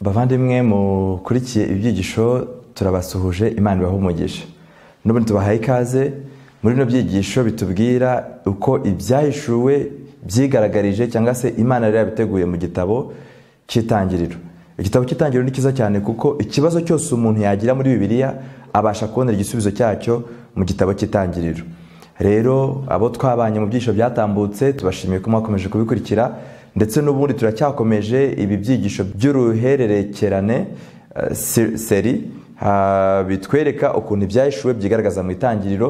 Bavandimwe mukurikiye ibyigisho turabasuhuje, Imana ibahe umugisha. N'ubundi tubahaye ikaze muri bino byigisho bitubwira uko ibyahishuwe byigaragarije cyangwa se Imana yari yabiteguye mu gitabo cy'Itangiriro. Igitabo cy'Itangiriro ni cyiza cyane kuko ikibazo cyose umuntu yagira muri Bibiliya abasha kubonera igisubizo cyacyo mu gitabo cy'Itangiriro. Rero abo twabanye mu byigisho byatambutse tubashimiye ko mwakomeje kubikurikira, ndetse n'ubundi turacyakomeje ibi byigisho by'uruhererekerane seri bitwereka ukuntu ibyahishuwe byigaragaza mu Itangiriro.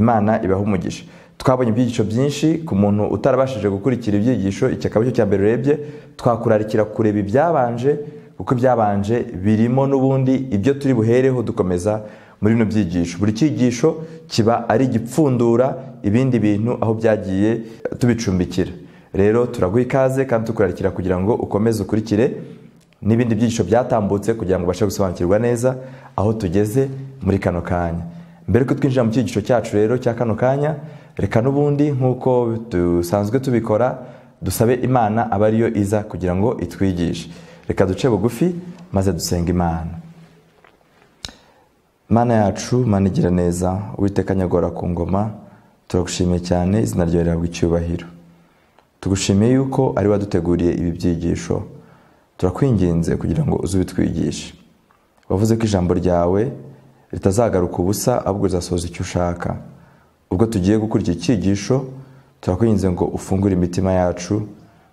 Imana ibahe umugisha. Twabonye ibyigisho byinshi. Ku muntu utarabashije gukurikira ibyigisho, iki akaba cyo cyambere urebye, twakurarikira kureba ibyabanje, kuko ibyabanje birimo n'ubundi ibyo turi buhereho dukomeza muri bino byigisho. Buri cyigisho kiba ari igipfundura ibindi bintu aho byagiye tubicumbikira. Rero turaguha ikaze kandi tukurarikira kugira ngo ukomeze ukurikire n'ibindi byigisho byatambutse kugira ngo ubashe gusobanukirwa neza aho tugeze muri kano kanya. Mbere ko twinjira mu cyigisho cyacu rero cya kano kanya, reka n'ubundi nk'uko dusanzwe tubikora dusabe Imana aba ariyo iza kugira ngo itwigishe. Reka duce bugufi maze dusenga Imana. Mana yacu, Mana igira neza, Uwiteka nyagora ku ngoma, turagushimiye cyane, izina ryawe rihabwa icyubahiro. Tugushimiye yuko ari waduteguriye ibi byigisho. Turakwinginze kugira ngo uze ubitwigishe. Wavuze ko ijambo ryawe ritazagaruka ubusa, ahubwo rizasohoza icyo ushaka. Ubwo tugiye gukora iki cyigisho, turakwinginze ngo ufungure imitima yacu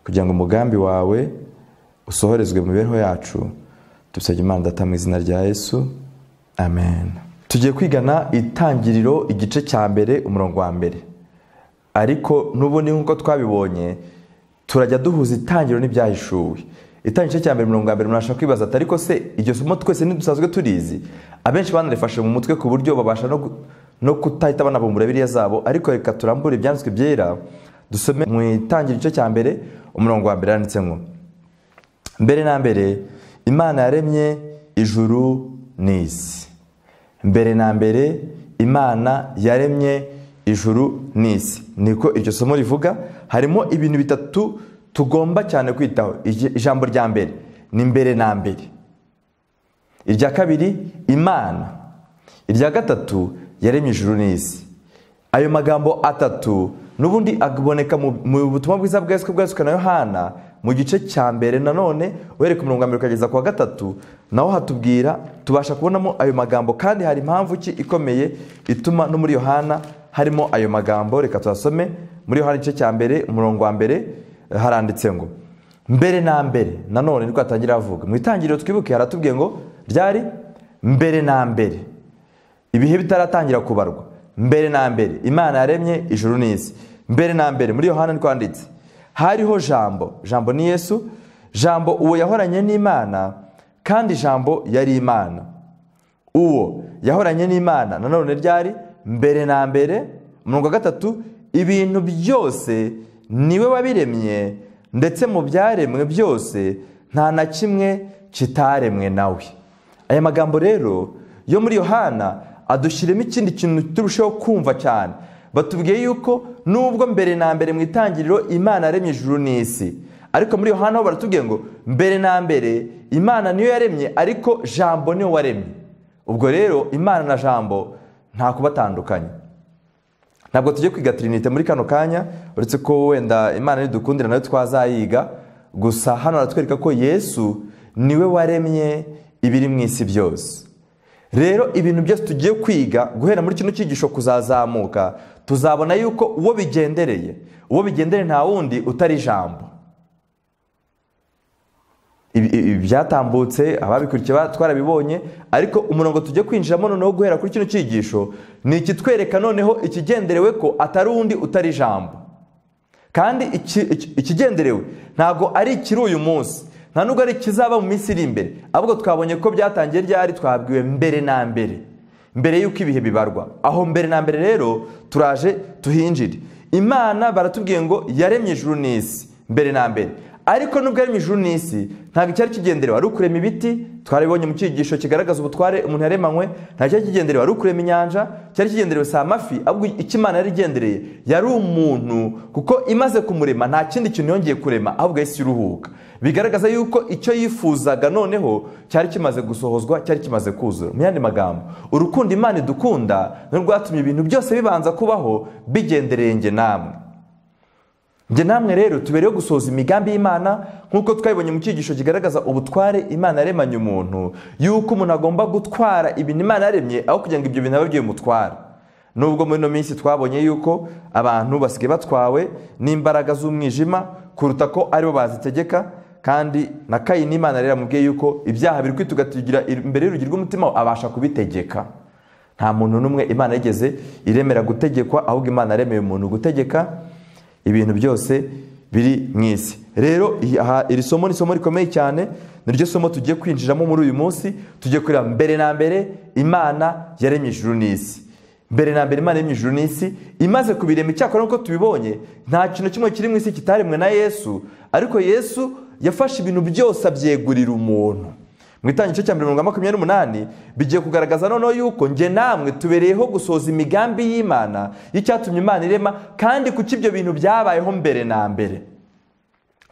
kugira ngo umugambi wawe usohorezwe mu mibereho yacu. Dusabye Imana Data mu izina rya Yesu, amen. Tugiye kwigana Itangiriro igice cya mbere umurongo wa mbere. Ariko n'ubundi nk'uko twabibonye turajya duhuza Itangiriro n'ibyahishuwe. Itangiriro cya mbere umurongo wa mbere murashaka kwibaza ati ariko se iryo somo twese ntidusanzwe turizi? Abenshi banarifashe mu mutwe ku buryo babasha no kutahita banabumbura Bibiliya zabo. Ariko reka turambure ibyanditswe byera dusome mu Itangiriro igice cya mbere umurongo wa mbere, yanditse ngo: mbere na mbere Imana yaremye ijuru n'isi. Mbere na mbere Imana yaremye ijuru n'isi. Niko iryo somo rivuga. Harimo ibintu bitatu tugomba cyane kwitaho. Ijambo rya mbere ni mbere na mbere. Irya kabiri Imana. Irya gatatu yaremye ijuru n'isi. Ayo magambo atatu n'ubundi aboneka mu butumwa bwiza bwanditswe na Yohana mu gice cya mbere. Nanone uhereye ku murongo wa mbere ukageza ku wa gatatu, naho hatubwira, tubasha kubonamo ayo magambo, kandi hari impamvu ki ikomeye ituma no muri Yohana harimo ayo magambo. Reka tuyasome muri Yohana igice cya mbere umurongo wa mbere. Haranditse ngo mbere na mbere. Nanone niko atangira avuga mu Itangiriro. Twibuke haratubwiye ngo ryari mbere na mbere, ibihe bitaratangira kubarwa. Mbere na mbere Imana yaremye ijuru n'isi. Mbere na mbere muri Yohana niko handitse hariho Jambo. Jambo ni Yesu. Jambo uwo yahoranye n'Imana, kandi Jambo yari Imana. Uwo yahoranye n'Imana nanone ryari mbere na mbere. Umurongo wa gatatu ibintu byose niwe wabiremye, ndetse mu byaremwe byose nta na kimwe kitaremwe nawe. Aya magambo rero yo muri Yohana adushyiremo ikindi kintu turushaho kumva cyane. Batubwiye yuko nubwo mbere na mbere mu Itangiriro Imana yaremye ijuru n'isi, ariko muri Yohana ho baratubwiye ngo mbere na mbere Imana niyo yaremye, ariko Jambo niyo waremye. Ubwo rero Imana na Jambo nta kubatandukanya. Ntabwo tujye kwiga Trinite muri kano kanya, uretse ko wenda Imana nidukundira nayo twazayiga. Gusa hano aratwereka ko Yesu niwe waremye ibiri mu isi byose. Rero ibintu byose tugiye kwiga guhera muri kino cyigisho kuzazamuka, tuzabona yuko uwo bigendereye nta wundi utari Jambo. Byatambutse ababikurikiye twarabibonye, ariko umurongo tujye kwinjiramo noneho guhera kuri kino cyigisho ni ikitwereka noneho ikigenderewe ko atari undi utari Jambo. Kandi ikigenderewe ntabwo ari ikiri uyu munsi, nta nubwo ari ikizaba mu minsi iri imbere, ahubwo twabonye ko byatangiye ryari. Twabwiwe mbere na mbere, mbere y'uko ibihe bibarwa. Aho mbere na mbere rero turaje tuhinjire. Imana baratubwiye ngo yaremye ijuru n'isi mbere na mbere. Ariko nubwo yaremye ijuru n'isi ntabwo icyari kigenderewe ari ukurema ibiti. Twarabibonye mu cyigisho kigaragaza ubutware umuntu yaremanywe. Nta cyari kigenderewe ari ukurema inyanja, cyari kigenderewe si amafi, ahubwo icyo Imana yari igendereye yari umuntu, kuko imaze kumurema nta kindi kintu yongeye kurema ahubwo yahise iruhuka. bigaragaza yuko icyo yifuzaga noneho cyari kimaze gusohozwa, cyari kimaze kuzura. Mu yandi magambo, urukundo Imana idukunda ni rwatumye ibintu byose bibanza kubaho bigendereye njye namwe. Njye namwe rero tubereyeho gusohoza imigambi y'Imana, nk'uko twabibonye mu cyigisho kigaragaza ubutware Imana yaremanye umuntu, yuko umuntu agomba gutwara ibintu Imana yaremye aho kugira ngo ibyo bintu abe byimutwara. Nubwo muri ino minsi twabonye yuko abantu basigaye batwawe n'imbaraga z'umwijima kuruta ko aribo bazitegeka, kandi na Kayini Imana rero yamubwiye yuko ibyaha biri kwitugatira imbere y'urugi rw'umutima abasha kubitegeka. Nta muntu n'umwe Imana yigeze iremera gutegekwa, ahubwo Imana yaremeye umuntu gutegeka ibintu byose biri mu isi. Rero iri somo ni isomo rikomeye cyane, niryo somo tugiye kwinjiramo muri uyu munsi. Tugiye kureba mbere na mbere Imana yaremye ijuru n'isi. Mbere na mbere Imana yaremye ijuru n'isi, imaze kubirema. Icyakora nk'uko tubibonye, nta kintu kimwe kiri mu isi kitaremwe na Yesu, ariko Yesu yafashe ibintu byose abyegurira umuntu. Mu Itangiriro cya 28 bigiye kugaragaza noneho yuko njye namwe tubereyeho gusohoza imigambi y'Imana y'icyatumye Imana irema, kandi kuki ibyo bintu byabayeho mbere na mbere.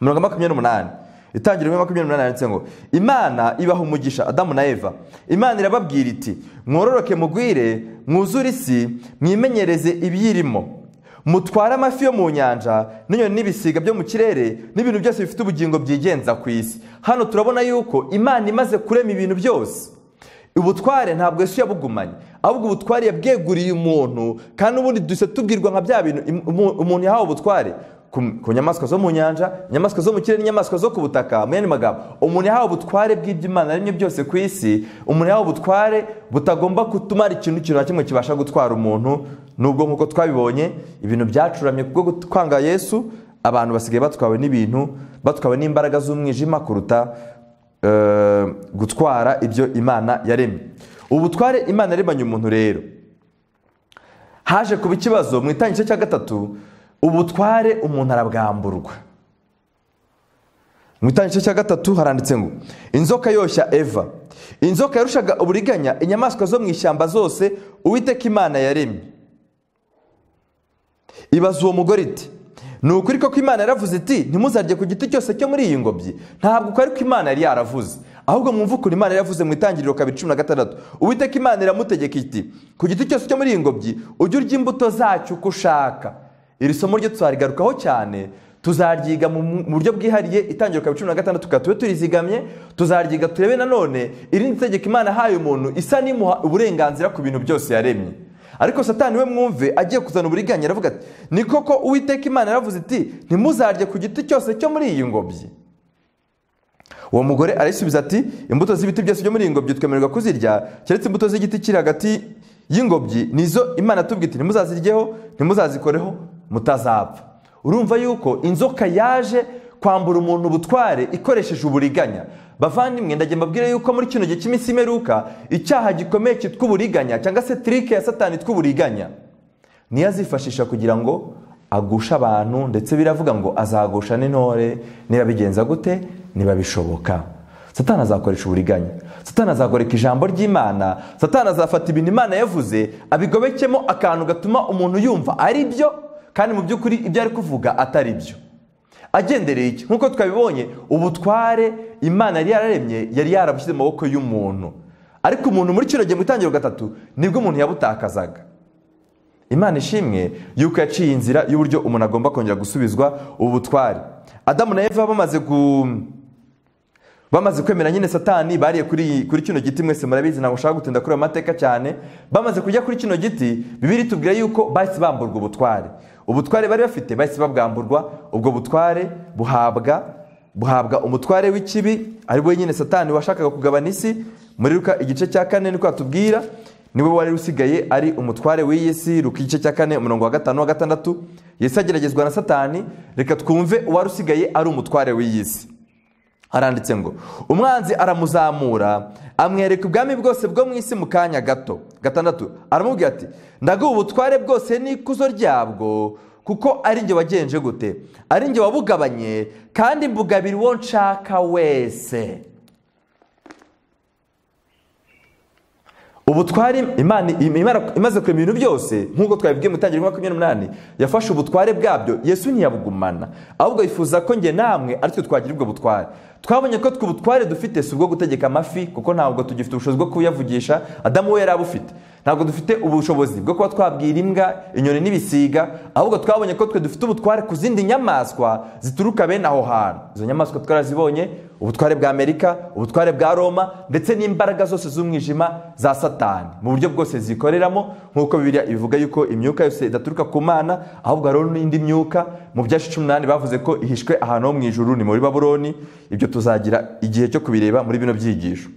28 Itangiriro 28 yanditse ngo Imana ibaha umugisha Adamu na Eva. Imana irababwira iti, mwororoke mugwire, mwuzure isi, mwimenyereze ibiyirimo, mutware amafi yo mu nyanja n'inyoni n'ibisiga byo mu kirere n'ibintu byose bifite ubugingo byigenza ku isi. Hano turabona yuko Imana imaze kurema ibintu byose, ubutware ntabwo Yesu yabugumanye, ahubwo ubutware yabweguriye umuntu. Kandi ubundi duse tubwirwa nka bya bintu umuntu yahawe ubutware ku nyamaswa zo mu nyanja, inyamaswa zo mu kirere n'inyamaswa zo ku butaka. Mu yandi magambo, umuntu yahawe ubutware bw'ibyo Imana yaremye byose ku isi. Umuntu yahawe ubutware butagomba kutumara ikintu na kimwe kibasha gutwara umuntu. Nubwo nk'uko twabibonye ibintu byacuramye kubwo kwanga Yesu, abantu basigaye batwawe n'ibintu, batwawe n'imbaraga z'umwijima kuruta gutwara ibyo Imana yaremye. Ubutware Imana yaremanye umuntu rero, haje kuba ikibazo mu Itangiriro cya 3. Ubutware umuntu arabwamburwa. Mu Itangiriro cya 3 haranditse ngo inzoka yoshya Eva. Inzoka yarushaga uburiganya inyamaswa zo mu ishyamba zose Uwiteka Imana yaremye. Ibaza uwo mugore iti, ni ukuri ko Imana yaravuze iti ntimuzarye ku giti cyose cyo muri iyi ngobyi? Ntabwo ko ariko Imana yari yaravuze, ahubwo mwumva ukuntu Imana yaravuze mu Itangiriro 2:16. Uwiteka Imana iramutegeka iti, ku giti cyose cyo muri iyi ngobyi ujye urya imbuto zacyo uko ushaka. Iri somo ryo tuzarigarukaho cyane, tuzaryiga mu buryo bwihariye. Itangiriro 2:16 tukatube turizigamye, tuzaryiga turebe nanone irindi tegeko Imana yahaye umuntu isa n'imuha uburenganzira ku bintu byose yaremye. Ariko Satani we mwumve agiye kuzana uburiganya, aravuga ati, ni koko Uwiteka Imana yaravuze iti ntimuzarye ku giti cyose cyo muri iyi ngobyi? Uwo mugore arayisubiza ati, imbuto z'ibiti byose byo muri iyi ngobyi twemererwa kuzirya, keretse imbuto z'igiti kiri hagati y'ingobyi nizo Imana tubwira iti ntimuzaziryeho, ntimuzazikoreho, mutazapfa. Urumva yuko inzoka yaje kwambura umuntu ubutware ikoresheje uburiganya. Bavandimwe, ndagiye mbabwire yuko muri kino gihe cy'iminsi imeruka, icyaha gikomeye cyitwa uburiganya, cyangwa se trike ya Satani yitwa uburiganya, niyo azifashisha kugira ngo agusha abantu, ndetse biravuga ngo azagusha n'intore niba bigenza gute, niba bishoboka. Satani azakoresha uburiganya, Satani azagoreka ijambo ry'Imana, Satani azafata ibintu Imana yavuze abigobekemo akantu gatuma umuntu yumva ari byo, kandi mu by'ukuri ibyo ari kuvuga atari byo. Agendereye iki? Nk'uko twabibonye, ubutware Imana yari yararemye yari yarabushyize mu maboko y'umuntu, ariko umuntu muri kino gihe mu Itangiriro 3 nibwo umuntu yabutakazaga. Imana ishimwe yuko yaciye inzira y'uburyo umuntu agomba kongera gusubizwa ubutware. Adamu na Eva bamaze kwemera nyine Satani, bariye kuri kino giti. Mwese murabizi, ntabwo ushaka gutinda kuri amateka cyane. Bamaze kujya kuri kino giti, Bibiliya itubwira yuko bahise bamburwa ubutware. Ubutware bari bafite bahise babwamburwa. Ubwo butware buhabwa umutware w'ikibi, ari we nyine Satani washakaga kugabana isi. Muri Luka igice cya 4 niko atubwira, niwe wari usigaye ari umutware w'iyi si. Luka igice cya 4 umurongo wa 5 wa 6. Yesu ageragezwa na Satani. Reka twumve uwari usigaye ari umutware w'iyi si. Haranditse ngo umwanzi aramuzamura, amwereka ubwami bwose bwo mu isi mu kanya gato. 6 aramubwira ati, ndaguha ubutware bwose n'ikuzo ryabwo, kuko ari njye wagenje gute? Ari njye wabugabanye, kandi mbugabira uwo nshaka wese. ubutware Imana imaze kurema ibintu byose nk'uko twabibwiye mu Itangiriro 28 yafashe ubutware bwabyo. Yesu ntiyabugumana, ahubwo yifuza ko njye namwe ari twe twagira ubwo butware. Twabonye ko twe ubutware dufite si ubwo gutegeka amafi, kuko ntabwo tugifite ubushobozi bwo kuyavugisha. Adamu we yari abufite. Ntabwo dufite ubushobozi bwo kuba twabwira imbwa, inyoni n'ibisiga, ahubwo twabonye ko twe dufite ubutware ku zindi nyamaswa zituruka bene aho hantu. Izo nyamaswa twarazibonye: ubutware bwa Amerika, ubutware bwa Roma, ndetse n'imbaraga zose z'umwijima za Satani mu buryo bwose zikoreramo, nk'uko Bibiliya ivuga yuko imyuka yose idaturuka ku Mana, ahubwo hari n'indi myuka. Mu Byahishuwe 18 bavuze ko ihishwe ahantu ho mu ijuru, ni muri Babuloni. Ibyo tuzagira igihe cyo kubireba muri bino byigisho.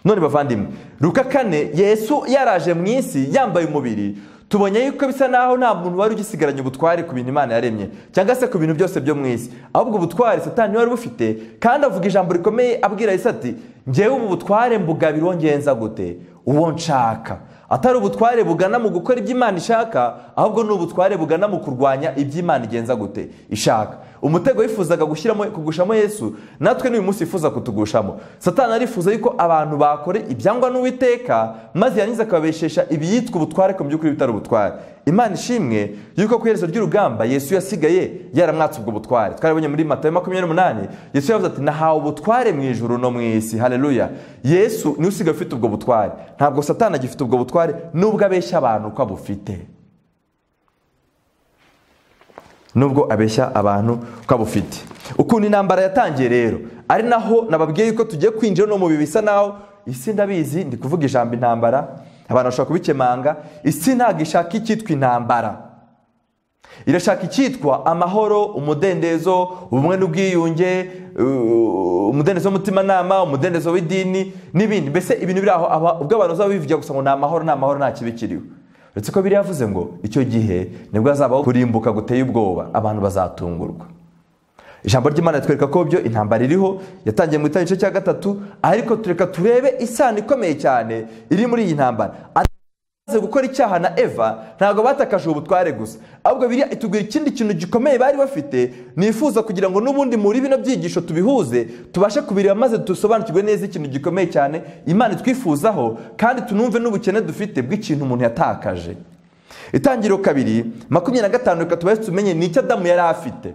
None bavandimwe, Luka 4 Yesu yaraje mu isi yambaye umubiri, tubonye yuko bisa naho nta muntu wari ugisigaranye ubutware ku bintu Imana yaremye cyangwa se ku bintu byose byo mu isi, ahubwo ubutware Satani wari bufite. Kandi avuga ijambo rikomeye abwira Yesu ati, njyewe ubu butware mbugabira ngenza gute uwo nshaka. Atari ubutware bugana mu gukora ibyo Imana ishaka, ahubwo ni ubutware bugana mu kurwanya ibyo Imana igenza gute ishaka. Umutego yifuzaga kugushamo Yesu, natwe n'uyu munsi yifuza kutugushamo. Satani arifuza yuko abantu bakore ibyangwa n'Uwiteka, maze yangiza akababeshesha ibiyitwa ubutware ku by'ukuri bitari ubutware. Imana ishimwe yuko ku iherezo ry'urugamba Yesu yasigaye yaramwatse ubwo butware. Twarabonye muri Matayo 28 Yesu yavuze ati, nahawe ubutware mu ijuru no mu isi. Haleluya! Yesu niwe usigaye ufite ubwo butware, ntabwo Satani agifite ubwo butware, nubwo abeshya abantu ko abufite. Nubwo abeshya abantu ko abufite. Ukuntu intambara yatangiye rero, ari naho nababwiye yuko tugiye kwinjira no mu bibisa naho isi ndabizi ndi kuvuga ijambo intambara, abantu bashobora kubikemanga. Isi ntabwo ishaka icyitwa intambara, irashaka icyitwa amahoro, umudendezo, ubumwe n'ubwiyunge, umudendezo w'umutimanama, umudendezo w'idini n'ibindi. Mbese ibintu biri aho ubwo abantu bazaba bivugira gusa ngo ni amahoro, ni amahoro, nta kibi kiriho. Uretse ko Bibiliya yavuze ngo icyo gihe nibwo hazabaho kurimbuka guteye ubwoba, abantu bazatungurwa. Ijambo ry'Imana ritwereka ko byo intambara iriho yatangiye mu Itangiriro cya 3, ariko tureka turebe isano ikomeye cyane iri muri iyi ntambara. Gukora icyaha na Eva ntabwo batakaje ubutware gusa, ahubwo Bibiliya itubwira ikindi kintu gikomeye bari bafite. Nifuza kugira ngo n'ubundi muri bino byigisho tubihuze, tubashe kubireba maze dusobanukirwe neza ikintu gikomeye cyane Imana twifuzaho, kandi tunumve n'ubukene dufite bw'ikintu umuntu yatakaje. Itangiriro 2:25 reka tubashe tumenye n'icyo Adamu yari afite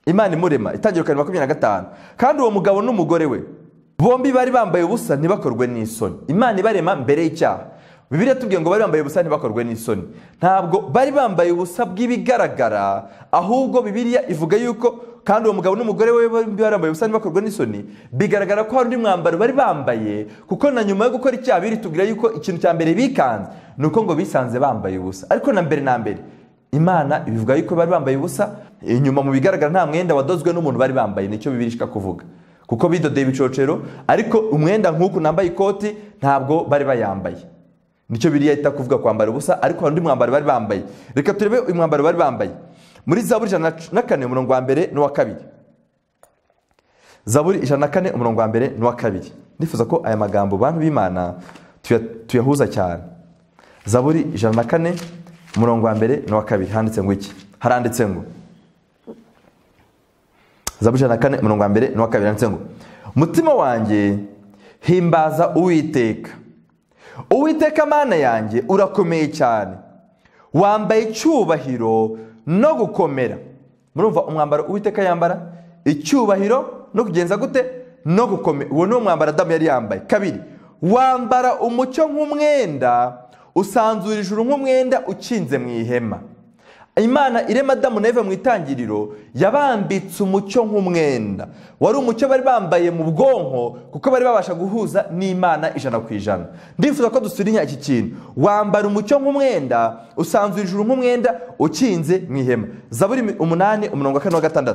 Imana imurema. Itangiriro 2:25, kandi uwo mugabo n'umugore we bombi bari bambaye ubusa ntibakorwe n'isoni. Imana ibarema mbere y'icyaha. Bibiliya tubwiye ngo bari bambaye ubusa ntibakorwe n'isoni. Ntabwo bari bambaye ubusa bw'ibigaragara, ahubwo Bibiliya ivuga yuko kandi uwo mugabo n'umugore we bari bambaye ubusa ntibakorwe n'isoni. Bigaragara ko hari undi mwambaro bari bambaye, kuko na nyuma yo gukora icyaha biritubwira yuko ikintu cya mbere bikanze nuko ngo bisanze bambaye ubusa. Ariko na mbere Imana ibivuga yuko bari bambaye ubusa, inyuma mu bigaragara nta mwenda wadozwe n'umuntu bari bambaye. Nicyo Bibiliya ishaka kuvuga, kuko bidodeye ibicocero, ariko umwenda nk'uku nambaye ikoti ntabwo bari bayambaye. Nicyo Bibiliya ita kuvuga kwambara ubusa, ariko hari undi mwambaro bari bambaye. Reka turebe uyu mwambaro bari bambaye muri Zaburi 104 umurongo wa 1 n'uwa 2. Zaburi 104 umurongo wa 1 n'uwa 2. Nifuza ko aya magambo bantu b'Imana tuyahuza cyane. Zaburi 104 umurongo wa 1 n'uwa 2 handitse ngo iki? Haranditse ngo, Zaburi 104 umurongo wa 1 n'uwa 2 handitse ngo, mutima wanjye himbaza Uwiteka, Uwiteka Mana yanjye urakomeye cyane, wambaye icyubahiro no gukomera. Murumva umwambaro Uwiteka yambara, icyubahiro no kugenza gute no gukomera. Uwo ni umwambaro Adamu yari yambaye. 2, wambara umucyo nk'umwenda, usanzura ijuru nk'umwenda ukinze mu ihema. Imana irema Adamu na Eva mu Itangiriro yabambitse umucyo nk'umwenda. Wari umucyo bari bambaye mu bwonko, kuko bari babasha guhuza n'Imana 100%. Ndifuza ko dusurinya iki kintu, wambara umucyo nk'umwenda, usanzura ijuru nk'umwenda ukinze mu ihema. Zaburi 8 umurongo wa 4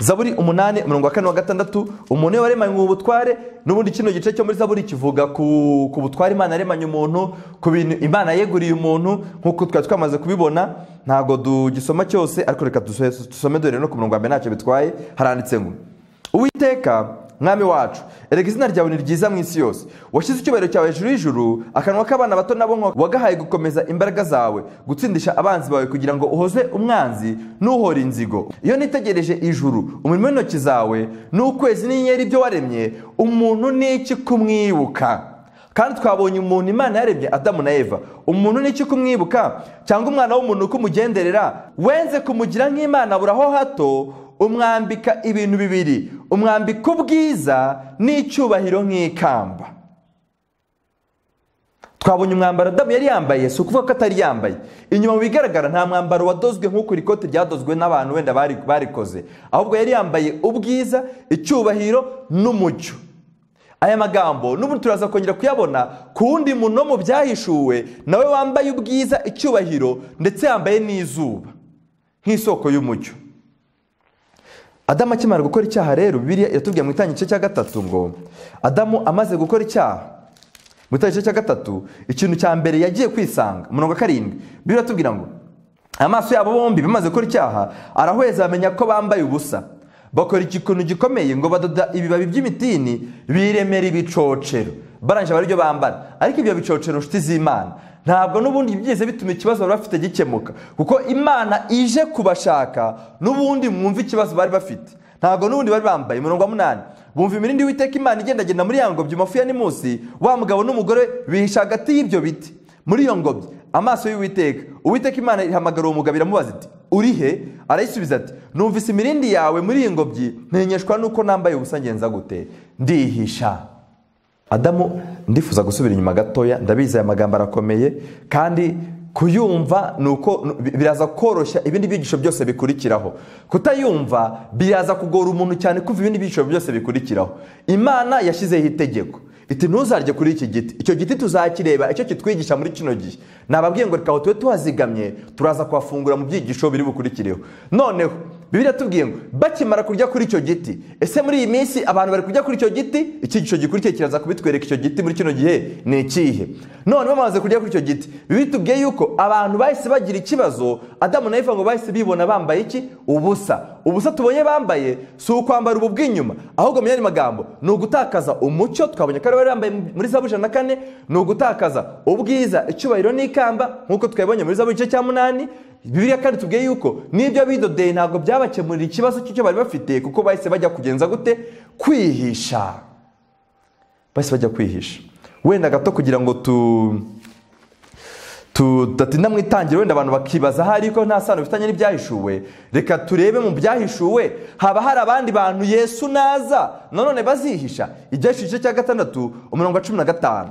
Zaburi 8 umurongo wa 4 umuntu waremanywe ubutware. N'ubundi kino gice cyo muri Zaburi kivuga ku butware Imana yaremanye umuntu, ku bintu Imana yeguriye umuntu, nkuko twamaze kubibona. Ntago dugisoma cyose, ariko reka dusome dore no ku murongo wa 1 ntacyo bitwaye. Haranditse ngo, Uwiteka Mwami wacu, erega izina ryawe ni ryiza mu isi yose, washyize icyubahiro cyawe hejuru y'ijuru, akanwa k'abana bato nabo wagahaye gukomeza imbaraga zawe, gutsindisha abanzi bawe, kugira ngo uhoze umwanzi n'uhora inzigo. Iyo nitegereje ijuru, umurimo w'intoki zawe, n'ukwezi n'inyenyeri ibyo waremye, umuntu n'iki kumwibuka? kandi twabonye umuntu Imana yarebye Adamu na Eva. Umuntu ni iki kumwibuka cyangwa umwana w'umuntu kumugenderera? Wenze kumugira nk'Imana buraho hato, umwambika ibintu bibiri, umwambika ubwiza n'icyubahiro nk'ikamba. Twabonye umwambaro Adamu yari yambaye, si ukuvuga ko atari yambaye. Inyuma mu bigaragara nta mwambaro wadozwe nk'uko ikote ryadozwe n'abantu wenda barikoze, ahubwo yari yambaye ubwiza, icyubahiro n'umucyo. Aya magambo n'ubu turaza kongera kuyabona ku wundi muntu mu byahishuwe, nawe wambaye ubwiza, icyubahiro ndetse yambaye n'izuba nk'isoko y'umucyo. Adamu akimara gukora icyaha rero, Bibiliya yatubwiye mu Itangiriro cya 3 ngo Adamu amaze gukora icyaha, mu Itangiriro cya 3 ikintu cya mbere yagiye kwisanga, umurongo 7 Bibiliya yatubwira ngo amaso yabo bombi bamaze gukora icyaha arahweza amenya ko bambaye ubusa, bakora ikintu gikomeye ngo badoda ibibabi by'imitini biremera ibicocero, barangije baribyo bambara. Ariko ibyo bicocero nshuti z'Imana ntabwo n'ubundi byize bituma ikibazo bari bafite gikemuka, kuko Imana ije kubashaka n'ubundi mwumva ikibazo bari bafite. Ntabwo n'ubundi bari bambaye. Umurongo wa 8 bumva imirindi y'Uwiteka Imana igendagenda muri ya ngobyi mafu ya Nimusi, wa mugabo n'umugore bihisha hagati y'ibyo biti. Muri iyo ngobyi amaso y'Uwiteka Imana ihamagara uwo mugabo iramubaza iti uri he? Arayisubiza ati numvise imirindi yawe muri iyi ngobyi, ntenyeshwa nuko nambaye ubusa ngenza gute? Ndihisha. Adamu, ndifuza gusubira inyuma gatoya, ndabizi aya magambo arakomeye kandi kuyumva nuko biraza koroshya ibindi byigisho byose bikurikiraho. Kutayumva biraza kugora umuntu cyane kuva ibindi byigisho byose bikurikiraho. Imana yashyizeho itegeko iti ntuzarye kuri iki giti, icyo giti tuzakireba icyo kitwigisha muri kino gihe. Nababwiye ngo reka tube tuhazigamye, turaza kuhafungura mu byigisho biri bukurikireho. Noneho Bibiliya tubwiye ngo bakimara kurya kuri icyo giti, ese muri iyi minsi abantu bari kurya kuri icyo giti? Icyigisho gikurikiye kiraza kubitwereka icyo giti muri kino gihe ni ikihe. None bamaze kurya kuri icyo giti, Bibiliya tubwiye yuko abantu bahise bagira ikibazo. Adamu na Eva ngo bahise bibona bambaye iki? Ubusa. Ubusa tubonye bambaye si ukwambara ubu bw'inyuma, ahubwo mu yandi magambo ni ugutakaza umucyo. Twabonye ko bari bambaye muri Zaburi 104, ni ugutakaza ubwiza, icyubahiro n'ikamba nk'uko twabonye muri Zaburi 8. Bibiliya kandi tubwiye yuko n'ibyo bidodeye ntabwo byabakemurira ikibazo cy'icyo bari bafite, kuko bahise bajya kugenza gute? Kwihisha. Bahise bajya kwihisha. Wenda gato kugira ngo tudatinda mu itangiriro, wenda abantu bakibaza hari ko nta sano bifitanye n'ibyahishuwe. Reka turebe mu byahishuwe, haba hari abandi bantu Yesu naza nanone bazihisha. Ibyahishuwe cya 6 umurongo wa 15.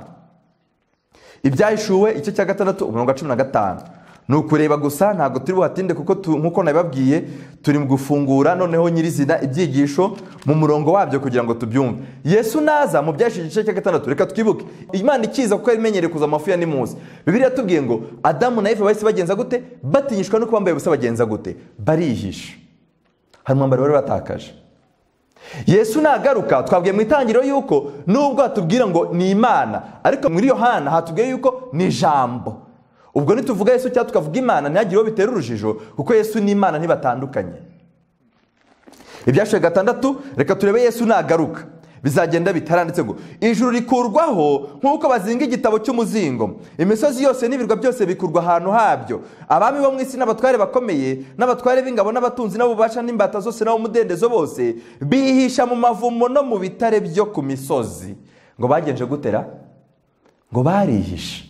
Ibyahishuwe icyo cya 6 umurongo wa 15 ni ukureba gusa, ntabwo turi buhatinde kuko nk'uko nabibabwiye turi mu gufungura noneho nyirizina ibyigisho mu murongo wabyo kugira ngo tubyumve. Yesu naza mu byahishuwe igice cya 6, reka twibuke Imana ikiza kuko yarimenyereye kuza amafu ya Nimusi. Bibiliya tubwiye ngo Adamu na Eva bahise bagenza gute? Batinyishwa no kubambaye ubusa bagenza gute? Barihisha. Hari umwambaro bari batakaje. Yesu nagaruka, twabwiye mu itangiriro yuko nubwo hatubwira ngo ni Imana, ariko muri Yohana hatubwiye yuko ni Jambo. Ubwo nituvuga Yesu cyangwa tukavuga Imana ntihagire uwo bitera urujijo, kuko Yesu n'Imana ntibatandukanye. Ibyashuwe 6, reka turebe Yesu nagaruka bizagenda bitaranditse ngo ijuru rikurwaho nk'uko bazinga igitabo cy'umuzingo, imisozi yose n'ibirwa byose bikurwa ahantu habyo, abami bo mu isi n'abatware bakomeye n'abatware b'ingabo n'abatunzi n'abubasha n'imbata zose n'abo mudendezo bose bihisha mu mavumo no mu bitare byo ku misozi. Ngo bagenje gutera? Ngo barihisha.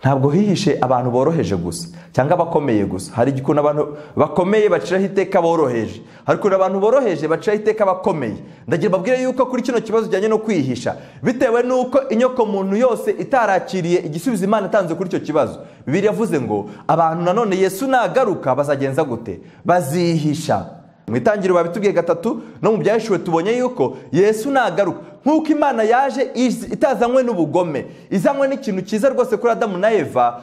Ntabwo hihishe abantu boroheje gusa cyangwa abakomeye gusa. Hari igikuntu abantu bakomeye baciraho iteka boroheje, hari igikuntu abantu boroheje baciraho iteka bakomeye. Ndagira babwire yuko kuri kino kibazo kijyanye no kwihisha, bitewe nuko inyoko muntu yose itarakiriye igisubizo Imana itanze kuri icyo kibazo, Bibiliya yavuze ngo abantu nanone Yesu nagaruka bazagenza gute? Bazihisha. Mu itangiriro babitubwiye 3, no mu byahishuwe tubonye yuko Yesu nagaruka nk'uko Imana yaje itazanywe n'ubugome, izanywe n'ikintu cyiza rwose kuri Adamu na Eva.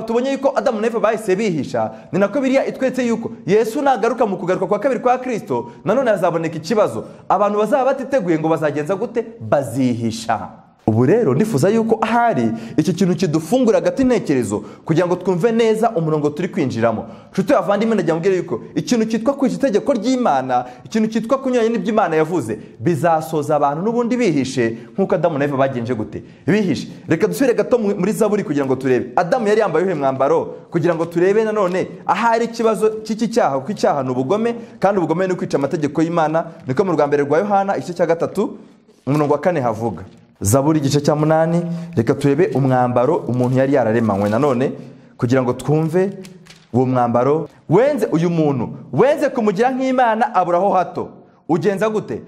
Tubonye yuko Adamu na Eva bahise bihisha. Ni nako Bibiliya itweretse yuko Yesu nagaruka mu kugaruka kwa kabiri kwa Kristo, nanone hazaboneka ikibazo. Abantu bazaba batiteguye ngo bazagenza gute? Bazihisha. Ubu rero ndifuza yuko ahari iki kintu kidufungura hagati intekerezo kugira ngo twumve neza umurongo turi kwinjiramo. Nshuti bavandimwe, ndagira mbwira yuko ikintu cyitwa kwica itegeko ry'Imana, ikintu cyitwa kunyuranya n'ibyo Imana yavuze, bizasoza abantu n'ubundi bihishe nk'uko Adamu na Eva bagenje gute? Bihishe. Reka dusubire gato muri Zaburi kugira ngo turebe Adamu yari yambaye uhe mwambaro, kugira ngo turebe nanone ahari ikibazo cy'iki cyaha, kuko icyaha ni ubugome kandi ubugome ni kwica amategeko y'Imana. Niko mu rwa mbere rwa Yohana igice cya 3 umurongo wa 4 havuga. Zaburi igice cya 8, reka turebe umwambaro umuntu yari yararemanywe nanone kugira ngo twumve uwo mwambaro. Wenze uyu muntu, wenze kumugira nk'Imana aburaho hato. Ugenza gute?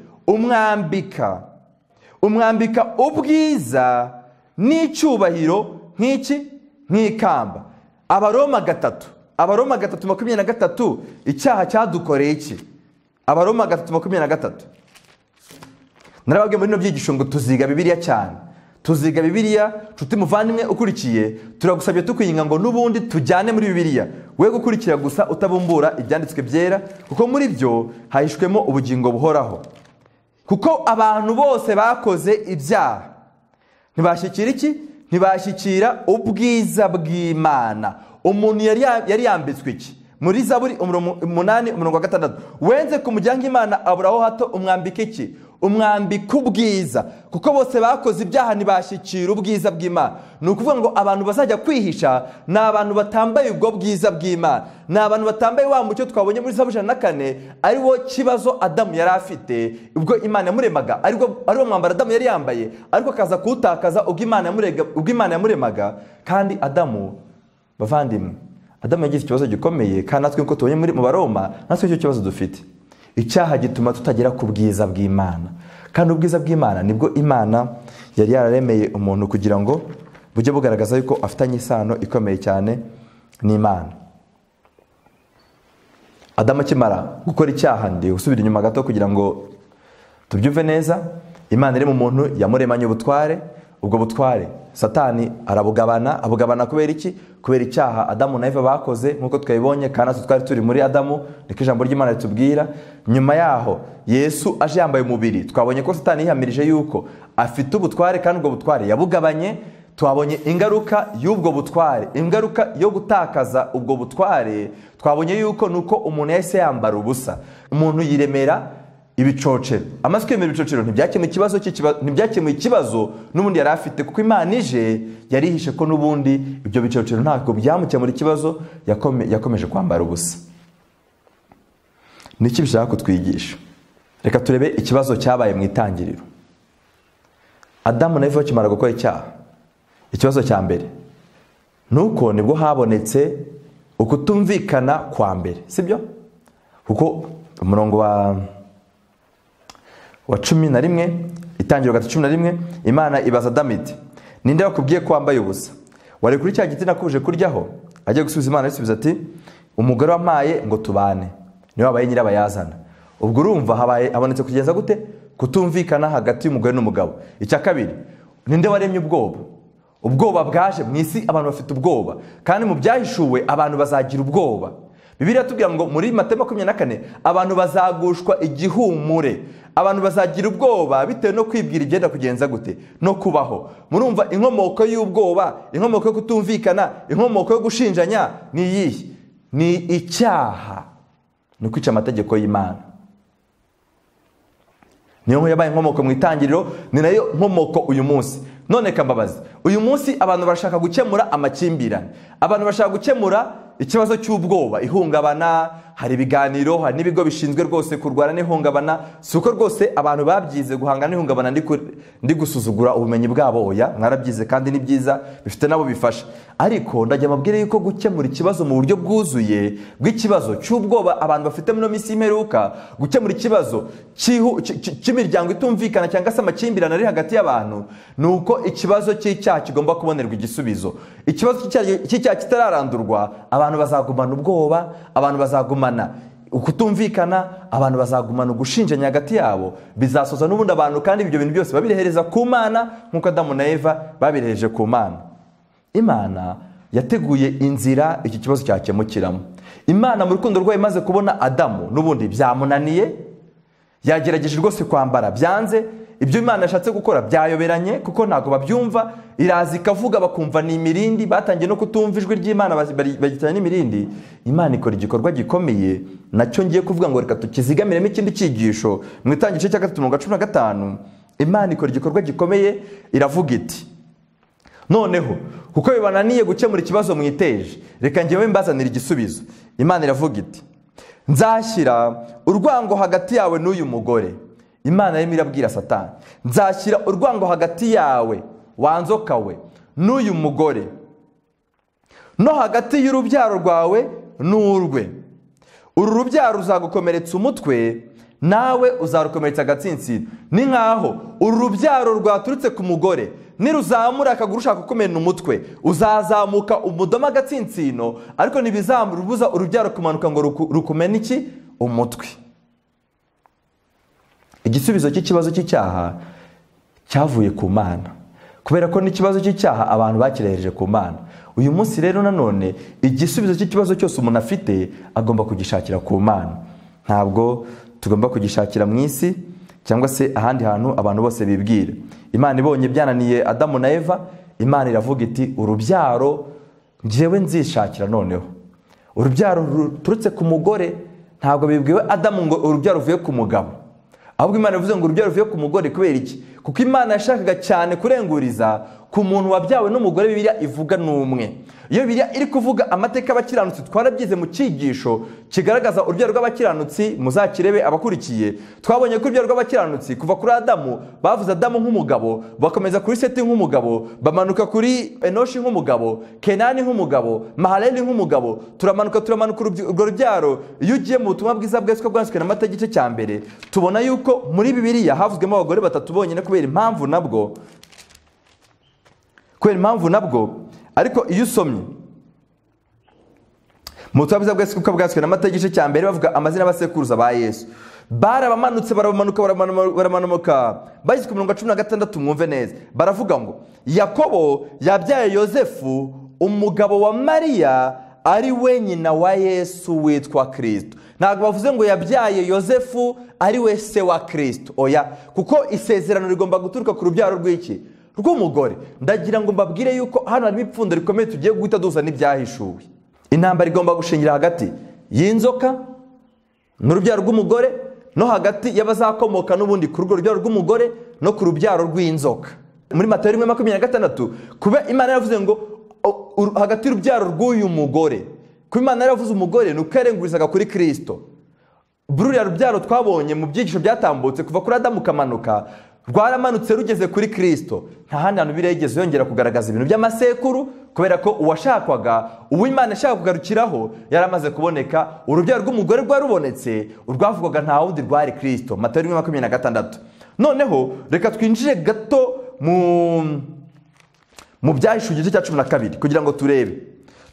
Umwambika ubwiza n'icyubahiro nk'ikamba. Abaroma 3:23, icyaha cyadukoreye iki? Abaroma 3:23. Narababwiye muri no byigisho ngo tuziga Bibiliya cyane. Tuziga Bibiliya, nshuti muvandimwe ukurikiye, turagusabye tukwinga ngo nubundi tujyane muri Bibiliya. We gukurikira gusa utabumbura ibyanditswe byera, kuko muri byo hahishwemo ubugingo buhoraho. Kuko abantu bose bakoze ibyaha ntibashyikira iki? Ntibashyikira ubwiza bw'Imana. Umuntu yari yambitswe iki? Muri Zaburi 8:6, wenze kumugira nk'Imana aburaho hato. Umwambike iki? Umwambika ubwiza. Kuko bose bakoze ibyaha ntibashyikira ubwiza bw'Imana. Ni ukuvuga ngo abantu bazajya kwihisha ni abantu batambaye ubwo bwiza bw'Imana, ni abantu batambaye wa mucyo twabonye muri Zaburi 104, ari wo kibazo Adamu yari afite ubwo Imana yamuremaga, ari wo mwambaro Adamu yari yambaye, ariko akaza kuwutakaza ubwo Imana yamuremaga. Kandi Adamu, bavandimwe, Adamu yagize ikibazo gikomeye, kandi natwe nkuko tubonye mu Baroma, natwe icyo kibazo dufite. Icyaha gituma tutagera ku bwiza bw'Imana, kandi ubwiza bw'Imana nibwo Imana yari yararemeye umuntu kugira ngo bujye bugaragaza yuko afitanye isano ikomeye cyane n'Imana. Adamu akimara gukora icyaha, ndi usubira inyuma gato kugira ngo tubyumve neza. Imana iri mu muntu yamuremanye ubutware. Ubwo butware Satani abugabana kubera iki? Kubera icyaha Adamu na Eva bakoze, nkuko twabibonye, kandi natwe twari turi muri Adamu, niko ijambo ry'Imana ritubwira. Nyuma yaho Yesu aje yambaye umubiri, twabonye ko Satani yihamirije yuko afite ubutware, kandi ubwo butware yabugabanye. Twabonye ingaruka y'ubwo butware, ingaruka yo gutakaza ubwo butware. Twabonye yuko nuko umuntu yahise yambara ubusa, umuntu yiremera ibicocero. Amaze kwemera ibicocero ntibyakemuye ikibazo n'ubundi yari afite, kuko Imana ije yarihishe ko n'ubundi ibyo bicocero ntabwo byamukemura ikibazo. Yakomeje kwambara ubusa. Niki bishaka kutwigisha? Reka turebe ikibazo cyabaye mu itangiriro. Adamu na Eva bakimara gukora icyaha, ikibazo cya mbere nuko nibwo habonetse ukutumvikana kwa mbere, sibyo? Kuko umurongo wa 11, itangiriro 11, Imana ibaza Adamu iti, ninde wakubwiye ko wambaye ubusa? Wari kuri cya giti nakubuje kuryaho? Agiye gusubiza Imana isubiza ati, umugore wampaye ngo tubane niwe wabaye nyirabayazana. Ubwo urumva habonetse kugeza gute? Kutumvikana hagati y'umugore n'umugabo. Icya kabiri, ninde waremye ubwoba? Ubwoba bwaje mu isi, abantu bafite ubwoba, kandi mu byahishuwe abantu bazagira ubwoba. Bibiliya tubwira ngo muri Mateyo 24, abantu bazagushwa igihumure, abantu bazagira ubwoba bitewe no kwibwira igenda kugenza gute no kubaho. Murumva inkomoko y'ubwoba, inkomoko yo kutumvikana, inkomoko yo gushinjanya ni iyihe? Ni icyaha, ni kwica amategeko y'Imana. Niyo yabaye inkomoko mu itangiriro, ni nayo nkomoko uyu munsi. None kambabazi, uyu munsi abantu barashaka gukemura amakimbirane, abantu bashaka gukemura ikibazo cy'ubwoba, ihungabana. Hari ibiganiro, hari n'ibigo bishinzwe rwose kurwana n'ihungabana. Si uko rwose abantu babyize guhangana n'ihungabana ndi gusuzugura ubumenyi bwabo, oya, mwarabyize kandi ni byiza, bifite nabo bifasha. Ariko ndajya mabwire yuko gukemura ikibazo mu buryo bwuzuye bw'ikibazo cy'ubwoba abantu bafite muri minsi y'imperuka, gukemura ikibazo cy'imiryango itumvikana cyangwa se amakimbirane ari hagati y'abantu, ni uko ikibazo cy'icyaha kigomba kubonerwa igisubizo. Ikibazo cy'icyaha kitararandurwa, abantu bazagumana ubwoba, abantu bazagumana ukutumvikana, abantu bazagumana ugushinjanya hagati yabo. Bizasoza n'ubundi abantu kandi ibyo bintu byose babirehereza ku Mana, nk'uko Adamu na Eva babireheje ku Mana. Imana yateguye inzira iki kibazo cyakemukiramo. Imana mu rukundo rwayo imaze kubona Adamu n'ubundi byamunaniye, yagerageje rwose kwambara, byanze. Ibyo Imana yashatse gukora byayoberanye, kuko ntago babyumva. Iraza ikavuga bakumva ni imirindi, batangiye no kutumva ijwi ry'Imana, bagitanya n'imirindi. Imana ikora igikorwa gikomeye, nacyo ngiye kuvuga ngo reka tukizigamiremo ikindi cyigisho. Mu itangiriro cya 3:15, Imana ikora igikorwa gikomeye, iravuga iti, noneho kuko bibananiye gukemura ikibazo mwiteje, reka njyewe mbazanira igisubizo. Imana iravuga iti, nzashyira urwango hagati yawe n'uyu mugore, Imana yarimo irabwira Satani, nzashyira urwango hagati yawe wa nzoka we n'uyu mugore, no hagati y'urubyaro rwawe n'urwe. Uru rubyaro ruzagukomeretsa umutwe, nawe uzarukomeretsa agatsinsino. Ni nkaho uru rubyaro rwaturutse ku mugore niruzamura akaguru ushaka gukomera umutwe, uzazamuka umudoma agatsinsino, ariko ntibizamubuza urubyaro kumanuka ngo rukumene iki? Umutwe. Igisubizo cy'ikibazo cy'icyaha cyavuye ku Mana, kubera ko n'ikibazo cy'icyaha abantu bakirehereje ku Mana. Uyu munsi rero nanone igisubizo cy'ikibazo cyose umuntu afite agomba kugishakira ku Mana. Ntabwo tugomba kugishakira mu isi cyangwa se ahandi hantu abantu bose bibwira. Imana ibonye byananiye Adamu na Eva, Imana iravuga iti urubyaro njyewe nzishakira noneho. Urubyaro ruturutse ku mugore, ntabwo bibwiwe Adamu ngo urubyaro ruvuye ku mugabo, ahubwo Imana ivuze ngo urubyaro ruvuye ku mugore. Kubera iki? Kuko Imana yashakaga cyane kurenguriza ku muntu wabyawe n'umugore. Bibiliya ivuga n'umwe. Iyo Bibiliya iri kuvuga amateka y'abakiranutsi, twarabyize mu cyigisho kigaragaza urubyaro rw'abakiranutsi, muzakirebe abakurikiye. Twabonye ko urubyaro rw'abakiranutsi kuva kuri Adamu bavuze Adamu nk'umugabo, bakomeza kuri Seti nk'umugabo, bamanuka kuri Enoshi nk'umugabo, Kenani nk'umugabo, Mahaleli nk'umugabo, turamanuka urwo rubyaro. Iyo ugiye mu butumwa bwiza bweswe bwanditswe na Matayo igice cya mbere, tubona yuko muri Bibiliya havuzwemo abagore batatu bonyine kubera impamvu nabwo. Ariko iyo usomye mu butumwa bwiza bweswe bwanditswe na Matayo igice cya mbere, bavuga amazina y'abasekuruza ba Yesu. Barabamanutse baramanuka bageze ku mirongo 16. Mwumve neza, baravuga ngo Yakobo yabyaye Yosefu umugabo wa Mariya, ari we nyina wa Yesu witwa Kristo. Ntabwo bavuze ngo yabyaye Yosefu ari we se wa Kristo, oya, kuko isezerano rigomba guturuka ku rubyaro rw'iki? Rw'umugore. Ndagira ngo mbabwire yuko hano harimo ipfundo rikomeye tugiye guhita duza n'ibyahishuwe. Intambara igomba gushingira hagati y'inzoka n'urubyaro rw'umugore, no hagati y'abazakomoka n'ubundi ku rubyaro rw'umugore no ku rubyaro rw'inzoka. Muri Matayo 1:26, kuba Imana yaravuze ngo hagati y'urubyaro rw'uyu mugore, kuba Imana yaravuze umugore nuko yarengurizaga kuri Kristo. Buriya rubyaro twabonye mu byigisho byatambutse kuva kuri Adamu kamanuka, rwaramanutse rugeze kuri Kristo. Nta handi hantu birigeze yongera kugaragaza ibintu by'amasekuru, kubera ko uwashakwaga, uwo Imana ishaka kugarukiraho yaramaze kuboneka. Urubyaro rw'umugore rwarubonetse, urwavugwaga nta wundi rwari Kristo. Matayo 1:26. Noneho reka twinjire gato mu byahishuwe igice cya 12 kugira ngo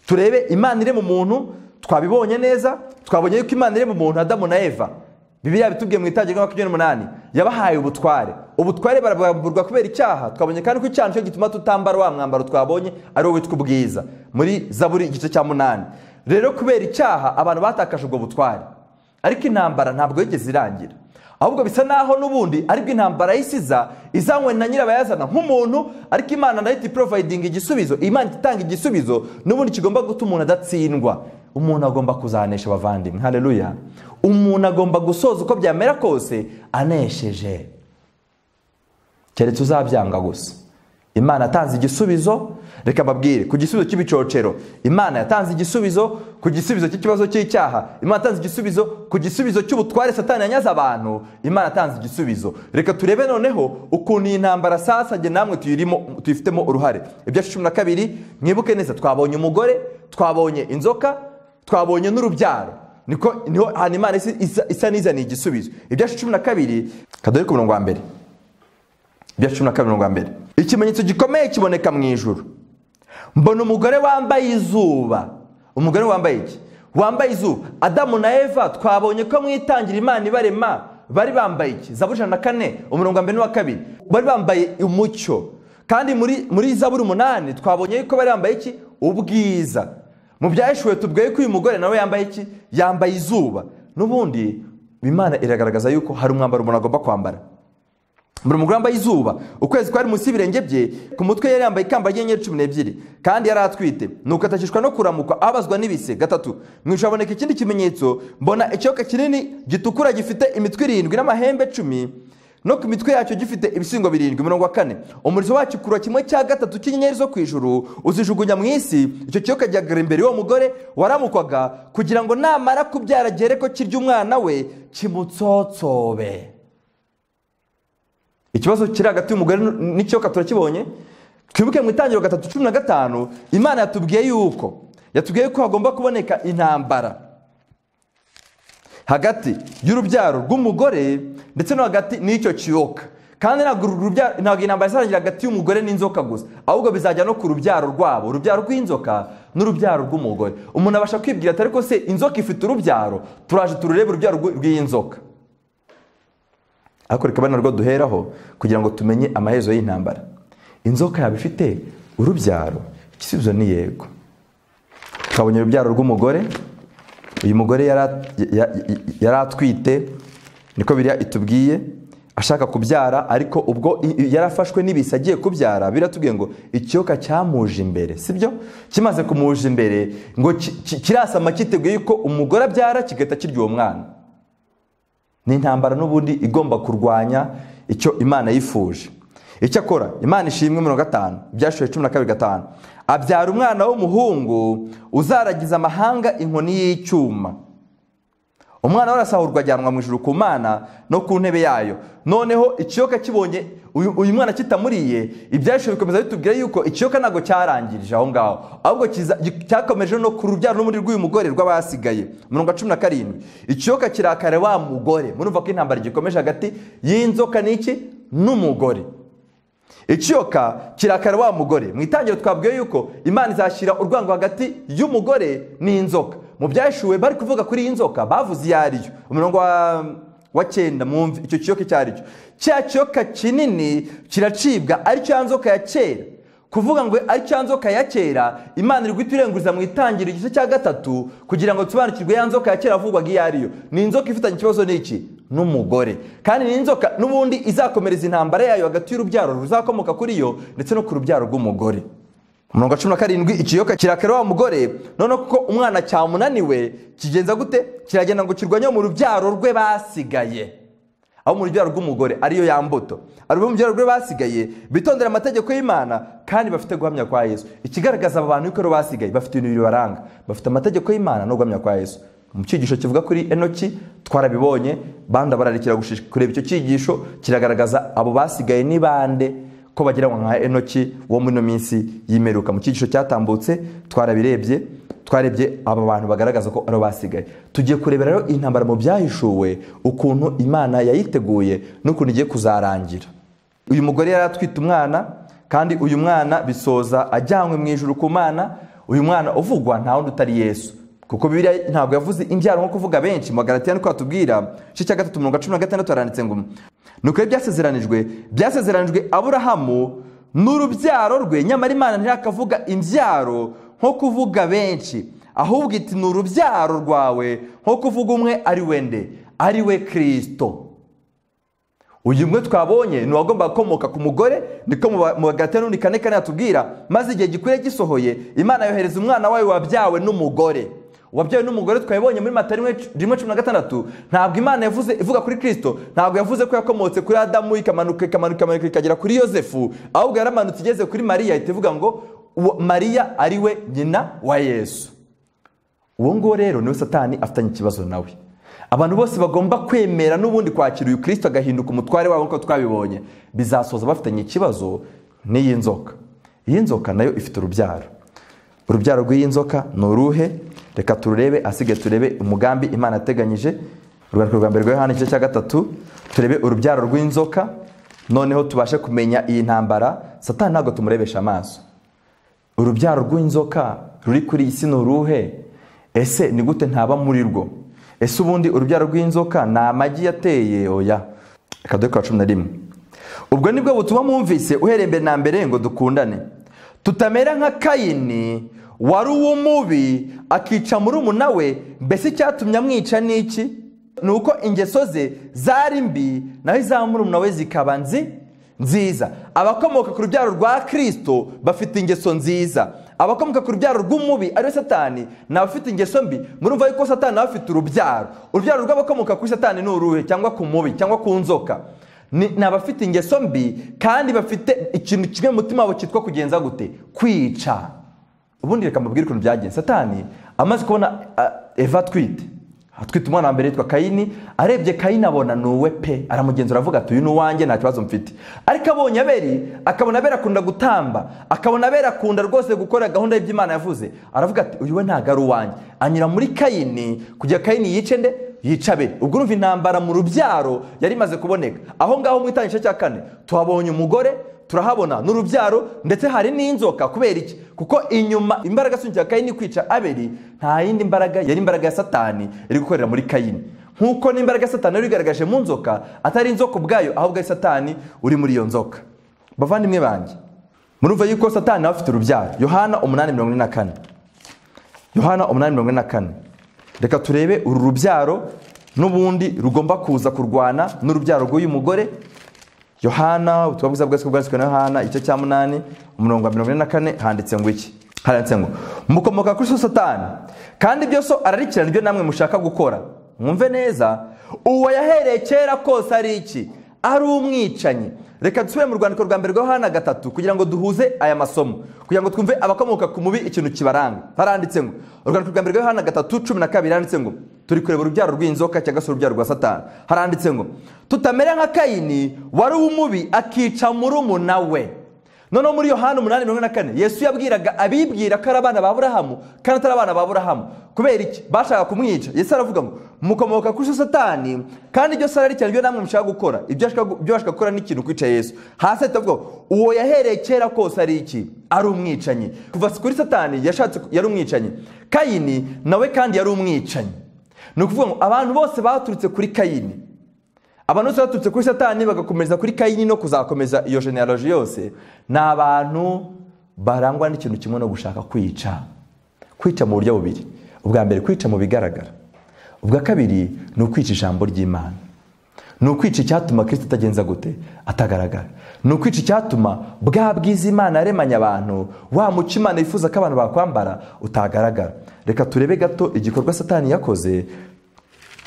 turebe Imana iri mu muntu. Twabibonye neza, twabonye yuko Imana iri mu muntu Adamu na Eva. Bibiliya bitubwiye mu Itangiriro 28 yabahaye ubutware barabwamburwa kubera icyaha. Twabonye kandi ko icyaha cyo gituma tutambara wa mwambaro twabonye ari wo witwa ubwiza muri Zaburi igice cya 8. Rero kubera icyaha abantu batakaje ubwo butware, ariko intambara ntabwo yigeze irangira, ahubwo bisa naho n'ubundi aribwo intambara y'isiza izanywe na nyirabayazana nk'umuntu. Ariko Imana nayo providing igisubizo, Imana itanga igisubizo n'ubundi kigomba gutuma umuntu adatsindwa. Umuntu agomba kuzanesha abavandimwe. Haleluya. Umuntu agomba gusoza uko byamera kose anesheje, keretse uzabyanga gusa. Imana yatanze igisubizo. Reka mbabwire ku gisubizo cy'ibicocero, Imana yatanze igisubizo. Ku gisubizo cy'ikibazo cy'icyaha, Imana yatanze igisubizo. Ku gisubizo cy'ubutware Satani yanyaze abantu, Imana yatanze igisubizo. Reka turebe noneho ukuntu iyi ntambara sasa nge namwe tuyifitemo uruhare. Ibya 12 mwibuke neza, twabonye umugore, twabonye inzoka, twabonye n'urubyaro. Niho hano Imana isa n'izaniye igisubizo. Ibya 12 kadore ku murongo wa mbere. Ibya 12 murongo wa mbere, ikimenyetso gikomeye kiboneka mu ijuru. Mbona umugore wambaye izuba. Umugore wambaye iki? Wambaye izuba. Adamu na Eva twabonye ko mwitangira Imana ibarema bari bambaye iki? Zaburi 4 umurongo wa 1 n'uwa 2 bari bambaye umucyo. Kandi muri Zaburi 8 twabonye ko bari bambaye iki? Ubwiza. Mu byahishuwe tubwiye ko uyu mugore nawe yambaye iki? Yambaye izuba. N'ubundi Imana iragaragaza yuko hari umwambaro umuntu agomba kwambara. Muri umugore wambaye izuba, ukwezi kwari munsi y'ibirenge bye, ku mutwe yari yambaye ikamba ry'inyenyeri 12, kandi yari atwite. Nuko atashishwa no kuramukwa, abazwa n'ibise. 3 mwishaboneka ikindi kimenyetso, mbona ikiyoka kinini gitukura gifite imitwe 7 n'amahembe 10, no ku mitwe yacyo gifite ibisingo 7. Umurongo wa 4, umurizo wacyo kurwa 1/3 cy'inyenyeri zo kwijuru uzijugunya mu isi. Icyo kiyoka gihagara imbere y'uwo mugore waramukwaga, kugira ngo namara kubyara gere ko kirya umwana we kimutsotsobe. ikibazo kiri hagati y'umugore n'ikiyoka turakibonye. Twibuke mu Itangiriro 3:15 Imana yatubwiye yuko hagomba kuboneka intambara hagati y'urubyaro rw'umugore ndetse no hagati n'icyo kiyoka. Kandi ntabwo intambara izarangira hagati y'umugore n'inzoka gusa, ahubwo bizajya no ku rubyaro rwabo, urubyaro rw'inzoka n'urubyaro rw'umugore. Umuntu abasha kwibwira ati ariko se inzoka ifite urubyaro, turaje tururebe urubyaro rw'inzoka. Ariko reka narwo duheraho kugira ngo tumenye amaherezo y'intambara. Inzoka yaba ifite urubyaro? Igisubizo ni yego. Twabonye urubyaro rw'umugore. Uyu mugore yari atwite, niko Bibiliya itubwiye, ashaka kubyara, ariko ubwo yarafashwe n'ibise agiye kubyara, biratubwiye ngo ikiyoka cyamuje imbere, sibyo? Kimaze kumuje imbere ngo kirasama kiteguye ko umugore abyara kigahita kirya uwo mwana. Ni intambara n'ubundi igomba kurwanya icyo Imana yifuje. Icyakora Imana ishimwe 5 Ibyashuwe 12:5 abyara umwana w'umuhungu uzaragiza amahanga inkoni y'icyuma. Umwana warasahurwa ajyanwa mu ijuru ku Mana no ku ntebe yayo. Noneho ikiyoka kibonye uyu mwana kitamuriye, Ibyashuwe bikomeza bitubwira yuko ikiyoka ntago cyarangirije aho ngaho, ahubwo cyakomeje no ku rubyaro n'umuri rw'uyu mugore rw'abasigaye. 17 ikiyoka kirakare wa mugore. Murumva ko intambara gikomeje hagati y'inzoka n'iki n'umugore. Ikiyoka kirakara wa mugore. Mu Itangiriro twabwiye yuko Imana izashyira urwango hagati y'umugore n'inzoka. Mu Byashuwe bari kuvuga kuri inzoka bavuze iyo ariyo. Umurongo wa 9 mwumve icyo kiyoka cyari cyo. Cya kiyoka kinini kiracibwa ari cyo nzoka ya kera. Kuvuga ngo ari cyo nzoka ya kera, Imana iri guturenguriza mu Itangiriro igice cya 3 kugira ngo tubanukirwe ya nzoka ya kera avugwaga iyo ariyo. Ni inzoka ifitanye ikibazo n'iki? N'umugore. Kandi ni inzoka n'ubundi izakomereza intambara yayo hagati y'urubyaro ruzakomoka kuri yo ndetse no ku rubyaro rw'umugore. Umurongo wa 17 ikiyoka kirakara wa mugore, none kuko umwana cyamunaniwe kigenza gute? Kiragenda ngo kirwanye mu rubyaro rwe basigaye. Aho mu rubyaro rw'umugore ariyo yambuto. Ariko mu rubyaro rwe basigaye bitondera amategeko y'Imana kandi bafite guhamya kwa Yesu. Ikigaragaza aba bantu yuko basigaye bafite ibintu bibaranga. Bafite amategeko y'Imana no guhamya kwa Yesu. Mu cyigisho kivuga kuri Enoki twarabibonye, banda bararikira gushika kureba icyo cyigisho kiragaragaza abo basigaye ni bande, ko bagira nka Enoki wo muri no minsi yimeruka. Mu cyigisho cyatambutse twarebye aba bantu bagaragaza ko ari basigaye. Tugiye kurebera rero intambara mu Byahishuwe ukuntu Imana yayiteguye n'ukuntu igiye kuzarangira. Uyu mugore yari atwite umwana, kandi uyu mwana bisoza ajyanywe mu ijuru ku Mana. Uyu mwana uvugwa nta wundi utari Yesu, kuko Bibiliya ntabwo yavuze imbyaro nko kuvuga benshi. Mu Galatiya niko atubwira cyo cya 3:16 haranditse ngo nuko byasezeranijwe Aburahamu n'urubyaro rwe, nyamara Imana ntiyakavuga imbyaro nko kuvuga benshi, ahubwo iti n'urubyaro rwawe nko kuvuga umwe ari we Kristo. Uyu mwe twabonye ni wagomba gukomoka ku mugore, niko mu Galatiya 4:4 atubwira, maze igihe gikwiriye gisohoye Imana yohereza umwana wayo wabyawe n'umugore. Wabyawe n'umugore twabibonye muri Matayo 1:16. Ntabwo Imana ivuga kuri Kristo, ntabwo yavuze ko yakomotse kuri Adamu ikamanuka ikagera kuri Yosefu, ahubwo yaramanutse igeze kuri Mariya itivuga ngo Mariya ari we nyina wa Yesu. Uwo ngo rero niwe Satani afitanye ikibazo nawe. Abantu bose bagomba kwemera n'ubundi kwakira uyu Kristo agahinduka umutware wabo nko twabibonye, bizasoza bafitanye ikibazo n'iyi nzoka. Iyi nzoka nayo ifite urubyaro. Urubyaro rw'iyi nzoka ni uruhe? Reka turebe, asige turebe umugambi Imana yateganyije. Urwandiko rwa mbere rwa Yohana igice cya 3 turebe urubyaro rw'inzoka, noneho tubashe kumenya iyi ntambara. Satani ntabwo tumurebesha amaso. Urubyaro rw'inzoka ruri kuri isi ni uruhe? Ese ni gute ntaba muri rwo? Ese ubundi urubyaro rw'inzoka ni amagi yateye? Oya. Reka dore kwa 11. Ubwo nibwo butumwa mwumvise uhereye mbere na mbere ngo dukundane, tutamera nka Kayini wari uw'umubi akica murumuna we. Mbese icyatumye amwica n'iki? Nuko ingeso ze zari mbi, naho iza murumuna we zikaba nziza. Abakomoka ku rubyaro rwa Kristo bafite ingeso nziza. Abakomoka ku rubyaro rw'umubi ari Satani n'abafite ingeso mbi. Murumva yuko Satani afite urubyaro. Urubyaro rw'abakomoka kuri Satani ni uruhe? Cyangwa ku mubi cyangwa ku nzoka? Ni abafite ingeso mbi kandi bafite ikintu kimwe mu mutima wabo cyitwa kugenza gute? Kwica. Ubundi reka mubwire ukuntu byagenze. Satani amaze kubona Eva twite, atwita umwana wa mbere yitwa Kayini. Arebye Kayini abona nuwe pe, aramugenzura avuga ati uyu ni uwanjye nta kibazo mfite. Ariko abonye Abeli, akabona Abeli akunda gutamba, akabona Abeli akunda rwose gukora gahunda y'Imana yavuze, aravuga ati uyu we ntago ari uwanjye. Anyura muri Kayini kugira Kayini yice nde, yica Abeli. Ubwo urumva intambara mu rubyaro yari imaze kuboneka. Aho ngaho mu itangisho cya 4 tuhabonye umugore, turahabona n'urubyaro, ndetse hari n'inzoka. Kubera iki? Kuko inyuma imbaraga z'inzoka Kayini kwica Abeli, nta yindi mbaraga yari imbaraga ya Satani iri gukorera muri Kayini. Nkuko n'imbaraga ya Satani yari igaragaje mu nzoka, atari inzoka ubwayo ahubwo ari Satani uri muri iyo nzoka. Bavandimwe banjye, murumva yuko Satani afite urubyaro. Yohana 8:44, Yohana 8:44. Reka turebe uru rubyaro n'ubundi rugomba kuza kurwana n'urubyaro rw'uyu mugore. Yohana, ubutumwa bwiza bwanditswe na Yohana igice cya 8 umurongo wa 44, handitse ngo iki? Handitse ngo mukomoka kuri Satani, kandi ibyo so ararikirana ibyo namwe mushaka gukora. Mwumve neza, uwo yahereye kera kose ari iki? Ari umwicanyi. Reka dusubire mu rwandiko rwa mbere rwa Yohana 3 kugira ngo duhuze aya masomo, kugira ngo twumve abakomoka ku mubi ikintu kibaranga. Haranditse ngo urwandiko rwa mbere rwa Yohana 3:12, handitse ngo turi kureba urubyaro rw'inzoka cyangwa se urubyaro rwa Satani. Haranditse ngo tutamere nka Kayini wari umubi akica murumuna we. Noneho muri Yohana 8:44 Yesu yabwiraga abibwira ko ari abana ba Aburahamu kandi atari abana ba Aburahamu. Kubera iki? Bashaka kumwica. Yesu aravuga ngo mukomoka kuri Satani, kandi ibyo sara cyane byo namwe mushaka gukora. Ibyo bashaka gukora n'ikintu kwica Yesu. Hasi atavuga uwo yahereye kera kose ari iki? Ari umwicanyi. Kuva kuri Satani yashatse yari umwicanyi. Kayini nawe kandi yari umwicanyi. Ni ukuvuga ngo abantu bose baturutse kuri Kayini, abantu bose baturutse kuri Satani bagakomeza kuri Kayini no kuzakomeza iyo genealogy yose, ni abantu barangwa n'ikintu kimwe no gushaka kwica. Kwica mu buryo bubiri. Ubwa mbere kwica mu bigaragara, ubwa kabiri ni ukwica ijambo ry'Imana. Ni ukwica icyatuma Kristo atagenza gute? Atagaragara. Ni ukwica icyatuma bwa bwiza Imana yaremanye abantu, wa muco Imana yifuza ko abantu bakwambara utagaragara. Reka turebe gato igikorwa Satani yakoze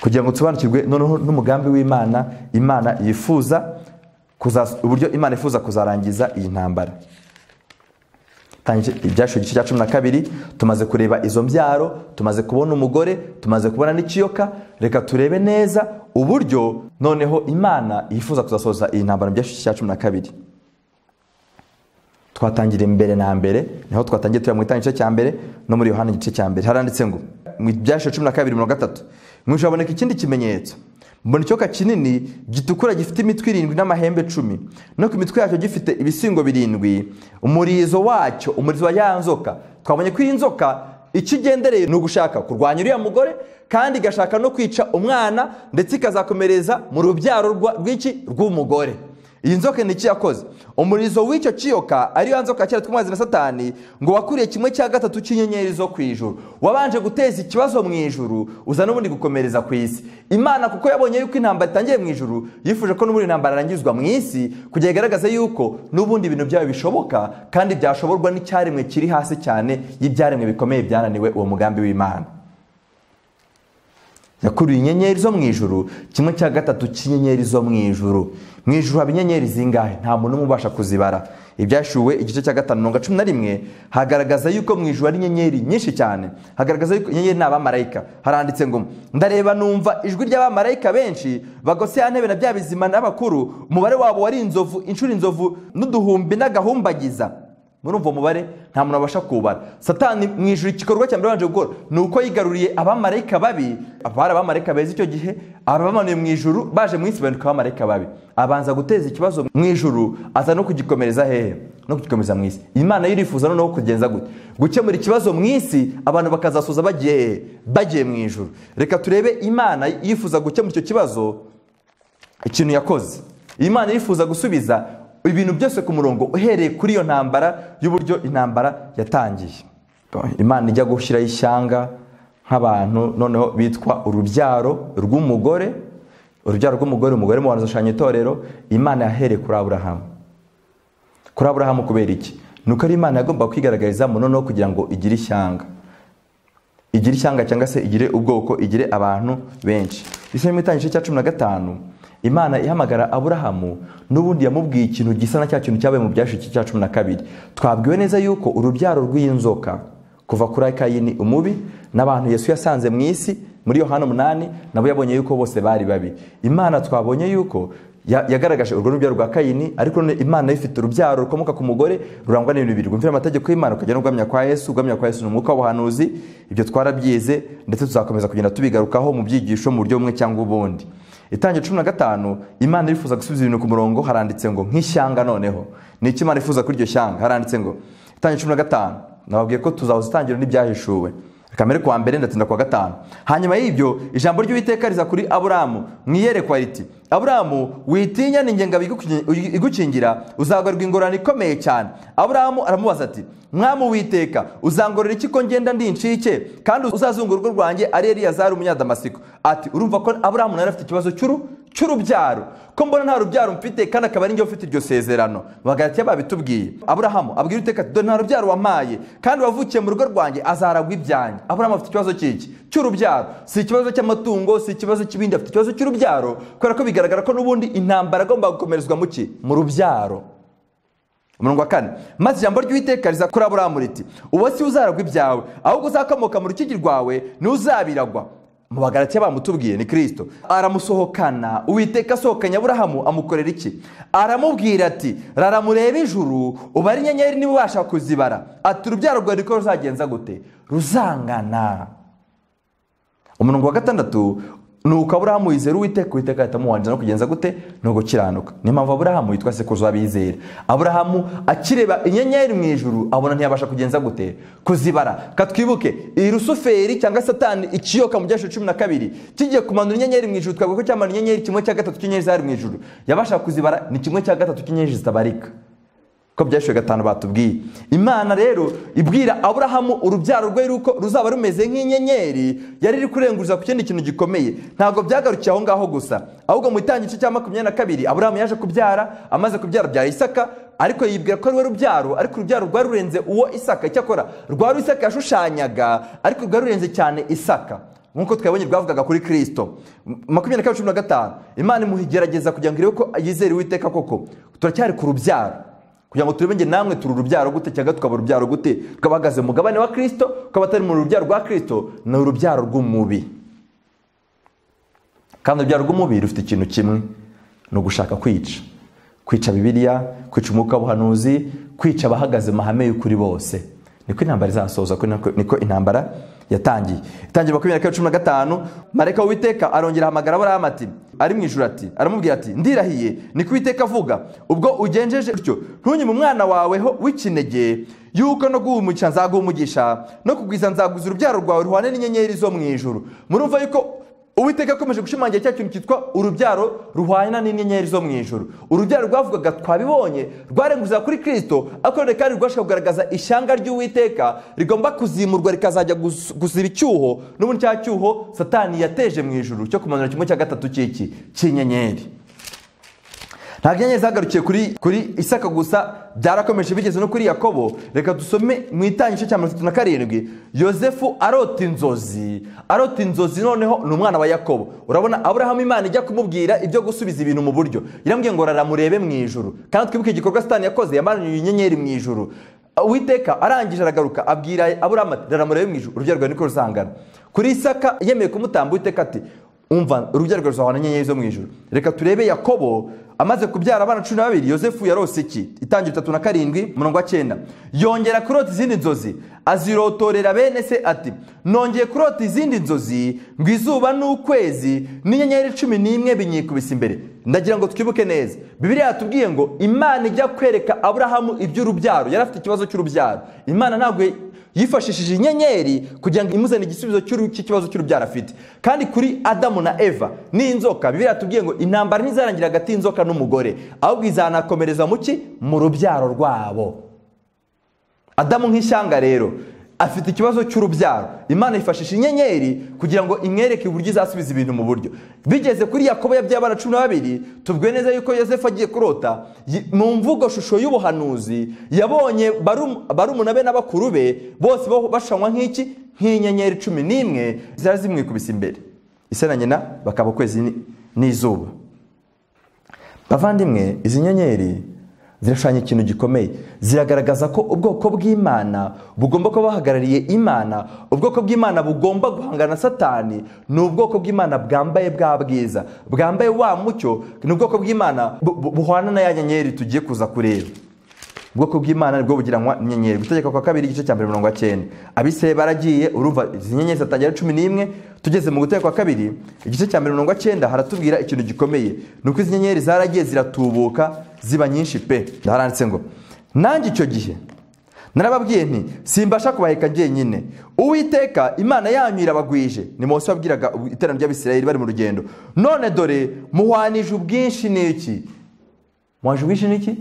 kugira ngo tusobanukirwe noneho n'umugambi w'Imana, Imana yifuza uburyo Imana yifuza kuzarangiza iyi ntambara. Ibyasho igice cya 12 tumaze kureba izo mbyaro, tumaze kubona umugore, tumaze kubona n'ikiyoka. Reka turebe neza uburyo noneho Imana yifuza kuzasoza iyi ntambara mu byasho cya 12. Twatangira imbere na mbere, niho twatangiye turi mu itangisho cya mbere no muri Yohana igice cya mbere. Haranditse ngo mu byasho 12:3 mwishaboneka ikindi kimenyetso, mbona ikiyoka kinini gitukura gifite imitwe 7 n'amahembe 10, no ku mitwe yacyo gifite ibisingo 7. Umurizo wacyo, umurizo wa ya nzoka, twabonye ko iyi nzoka ikigendereye ni ugushaka kurwanya uriya mugore, kandi igashaka no kwica umwana, ndetse ikazakomereza mu rubyaro rw'umugore. Iyi nzoka ni iki yakoze? Umurizo w'icyo kiyoka ariyo nzoka cyera twamaze na Satani, ngo wakuriye 1/3 cy'inyenyeri zo kwijuru. Wabanje guteza ikibazo mu ijuru, uza n'ubundi gukomereza ku isi. Imana kuko yabonye yuko intambara itangiye mu ijuru, yifuje ko n'ubundi intambara arangizwa mu isi, kugira igaragaze yuko n'ubundi ibintu byawe bishoboka, kandi byashoborwa n'icyaremwe kiri hasi cyane y'ibyaremwe bikomeye byananiwe uwo mugambi w'Imana. Yakuriye inyenyeri zo mu ijuru, 1/3 cy'inyenyeri zo mu ijuru. Mu ijuru haba inyenyeri zingahe? Nta muntu umubasha kuzibara. Ibyashuwe igice cya 5:11 hagaragaza yuko mu ijuru ari inyenyeri nyinshi cyane. Hagaragaza yuko inyenyeri n'abamarayika. Haranditse ngo ndareba numva ijwi ry'abamarayika benshi bagose ya ntebe na bya bizima n'abakuru, umubare wabo wari inzovu, inshuro inzovu n'uduhumbi n'agahumbagiza. Murumva umubare nta muntu abasha kubara. Satani mu ijuru igikorwa cya mbere banje gukora ni uko yigaruriye abamarayika babi. Abari abamarayika beza icyo gihe, abamanuye mu ijuru baje mu isi banuka abamarayika babi. Abanza guteza ikibazo mu ijuru, aza no kugikomereza hehe? No kugikomeza mu isi. Imana yirifuza noneho kugenza gute? Gukemura ikibazo mu isi, abantu bakazasoza bagiye mu ijuru. Reka turebe Imana yifuza gukemura icyo kibazo ikintu yakoze. Imana yifuza gusubiza ibintu byose ku murongo uhereye kuri iyo ntambara y'uburyo intambara yatangiye. Imana ijya gushyira ishyanga nk'abantu noneho bitwa urubyaro rw'umugore. Urubyaro rw'umugore, umugore mu bantu zashanye itorero. Imana yahereye kuri Aburahamu. Kuri Aburahamu kubera iki? Nuko ari Imana yagomba kwigaragariza mu noneho kugira ngo igire ishyanga. Igire ishyanga cyangwa se igire ubwoko, igire abantu benshi. Isi mu itangisho cya 15 Imana ihamagara Aburahamu, n'ubundi yamubwiye ikintu gisa na cya kintu cyabaye mu byasho cya 12. Twabwiwe neza yuko urubyaro rw'inzoka kuva kuri Kayini umubi n'abantu Yesu yasanze mu isi muri Yohana 8 nabo yabonye yuko bose bari babi. Imana twabonye yuko yagaragaje urwo rubyaro rwa Kayini, ariko Imana ifite urubyaro rukomoka ku mugore rurangwa n'ibintu bibiri: kumvira amategeko y'Imana, ukajya no guhamya kwa Yesu. Guhamya kwa Yesu ni umwuka w'ubuhanuzi, ibyo twarabyize ndetse tuzakomeza kugenda tubigarukaho mu byigisho mu buryo bumwe cyangwa ubundi. Itangiriro 15 Imana irifuza gusubiza ibintu ku murongo. Haranditse ngo nk'ishyanga. Noneho ni iki Imana ifuza kuri iryo shyanga? Haranditse ngo Itangiriro 15, nababwiye ko tuzahuza itangiriro n'ibyahishuwe, kamere kwa mbere ndatinda kwa 5. Hanyuma y'ibyo ijambo ry'Uwiteka riza kuri Aburahamu mwiyerekwa riti: Aburahamu, witinya, ni ngenga igukingira, uzagarirwa ingorane ikomeye cyane. Aburahamu aramubaza ati: Mwami Uwiteka, uzangorera iki ko ngenda ndi incike, kandi uzazungura urugo rwanjye ari Eliyazari umunyadamasiko? Ati: urumva ko Aburahamu yari afite ikibazo cy'urubyaro, ko mbona nta rubyaro mfite, kandi akaba ari njye ufite iryo sezerano. Bagalatiya babitubwiye. Aburahamu abwira Uwiteka ati: dore nta rubyaro wampaye, kandi wavukiye mu rugo rwanjye azaragwa ibyanjye. Aburahamu afite ikibazo cy'urubyaro, si ikibazo cy'amatungo, si ikibazo cy'ibindi, afite ikibazo cy'urubyaro, kubera ko bigaragara ko n'ubundi intambara agomba gukomerezwa mu rubyaro. Umurongo wa 4, maze ijambo ry'Uwiteka riza kuri Aburahamu riti: uwo si uzaragwa ibyawe, ahubwo uzakomoka mu rukigi rwawe ni uzabiragwa. Mu Bagalatiya bamutubwiye ni Kristo. Aramusohokana. Uwiteka asohokanye Aburahamu amukorera iki? Aramubwira ati: rara murebe ijuru, ubare inyenyeri niba ubasha kuzibara. Ati: urubyaro rwawe niko ruzagenza gute? Ruzangana. Umurongo wa 6, nuko Aburahamu yizera Uwiteka, Uwiteka ahitamuhanira no kugenza gute? No gukiranuka. Niyo mpamvu Aburahamu yitwa sekuruza w'abizera. Aburahamu akireba inyenyeri mu ijuru abona ntiyabasha kugenza gute? Kuzibara. Katwibuke iyi Rusuferi cyangwa Satani ikiyoka mu byasho 12 kigiye kumanura inyenyeri mu ijuru, twavuga ko cyamanura inyenyeri 1/3 cy'inyenyeri zari mu ijuru, yabasha kuzibara ni 1/3 cy'inyenyeri zitabarika, ko byashoye 5 batubwiye. Imana rero ibwira Aburahamu urubyaro rwe ruko ruzaba rumeze nk'inyenyeri, yari iri kurenguza ku kindi kintu gikomeye. Ntabwo byagarukiye aho ngaho gusa, ahubwo mu itangiriro cya 22 Aburahamu yaje kubyara. Amaze kubyara bya Isaka, ariko yibwira ko ari we rubyaro, ariko urubyaro rwari rurenze uwo Isaka. Icyakora rwari Isaka yashushanyaga, ariko rwari rurenze cyane Isaka, nkuko twabonye rwavugaga kuri Kristo. 22:15 Imana imuhigerageza kugira ngo irebe ko yizera Uwiteka koko. Turacyari ku rubyaro, kugira ngo turebe nge namwe turi urubyaro gute, cyangwa tukaba urubyaro gute, twabagaze mu mugabane wa Kristo, tukaba atari mu rubyaro rwa Kristo, ni urubyaro rw'umubi. Kandi urubyaro rw'umubi rufite ikintu kimwe, no gushaka kwica Bibiliya, kwica umwuka w'ubuhanuzi, kwica abahagaze mu mahame y'ukuri bose. Niko intambara izasoza, niko intambara yatangiye. Itangiriro 22:15 marayika w'Uwiteka arongera ahamagara Aburahamu ati: ari mu ijuru ati, aramubwira ati: ndirahiye, niko Uwiteka avuga, ubwo ugenjeje utyo ntunyime umwana wawe ho w'ikinege, yuko no guhumugisha nzaguha umugisha, no kugwiza nzaguza urubyaro rwawe ruhwane n'inyenyeri zo mu ijuru. Murumva yuko Uwiteka akomeje gushimangira cya kintu cyitwa urubyaro ruhwana n'inyenyeri zo mu ijuru. Urubyaro rwavugaga twabibonye rwarenguza kuri Kristo, ariko kandi rwashaka kugaragaza ishyanga ry'Uwiteka rigomba kuzimurwa rikazajya gusiba icyuho, n'ubundi cya cyuho Satani yateje mu ijuru cyo kumanura 1/3 cy'inyenyeri. Nta nyenyeri zagarukiye kuri Isaka gusa, byarakomeje bigeze no kuri Yakobo. Reka dusome mu itangiriro cya 37. Yosefu arota inzozi, noneho ni umwana wa Yakobo. Urabona Aburahamu Imana ijya kumubwira ibyo gusubiza ibintu mu buryo, iramubwiye ngo rara murebe mu ijuru. Kandi twibuke igikorwa Satani yakoze, yamanuye inyenyeri mu ijuru. Uwiteka arangije aragaruka abwira Aburahamu ati: rara murebe mu ijuru, urubyaro rwawe niko ruzangana. Kuri Isaka yemeye kumutamba, Uwiteka ati: umva, urubyaro rwawe ruzahwana n'inyenyeri zo mu ijuru. Reka turebe Yakobo amaze kubyara abana 12. Yosefu yarose iki? Itangiriro 3:7 yongera kurota izindi nzozi, azirotorera bene se ati: nongeye kurota izindi nzozi, ngo izuba n'ukwezi n'inyenyeri 11 binyikubise imbere. Ndagira ngo twibuke neza, Bibiliya yatubwiye ngo Imana ijya kwereka Aburahamu iby'urubyaro, yari afite ikibazo cy'urubyaro. Imana ntabwo yifashishije inyenyeri kugira ngo imuzane igisubizo cy'ikibazo cy'urubyaro afite. Kandi kuri Adamu na Eva n'inzoka, Bibiliya yatubwiye ngo intambara ntizarangira hagati y'inzoka n'umugore, ahubwo izanakomereza mu rubyaro rwabo. Adamu nk'ishyanga rero afite ikibazo cy'urubyaro. Imana yifashisha inyenyeri kugira ngo imwereke uburyo izasubiza ibintu mu buryo. Bigeze kuri Yakobo yabyaye abana 12, tubwiye neza yuko Yosefu agiye kurota, mu mvugo shusho y'ubuhanuzi yabonye barumuna be n'abakuru be bose bashanywa nk'inyenyeri 11 zari zimwikubise imbere. Ise na nyina bakaba ukwezi n'izuba. Bavandimwe, izi nyenyeri zirashushanya ikintu gikomeye, ziragaragaza ko ubwoko bw'Imana bugomba kuba bahagarariye Imana, ubwoko bw'Imana bugomba guhangana na Satani, ni ubwoko bw'Imana bwambaye bwa bwiza, bwambaye wa mucyo, ni ubwoko bw'Imana buhwana na ya nyenyeri tugiye kuza kureba. Ubwoko bw'Imana nibwo bugiranwa inyenyeri. Gutegeka kwa kabiri igice cya 29. Abisirayeli baragiye, urumva izi nyenyeri zatangira 11, tugeze mu gutegeka kwa kabiri igice cya 29 haratubwira ikintu gikomeye, nuko izi nyenyeri zaragiye ziratubuka ziba nyinshi pe. Haranditse ngo nanjye icyo gihe narababwiye nti simbasha kubaheka njyenyine, Uwiteka Imana yanyu irabagwije. Ni Mose wabwiraga iteraniro ry'Abisirayeli bari mu rugendo. None dore muhwanije ubwinshi n'iki? Muhwanije ubwinshi n'iki?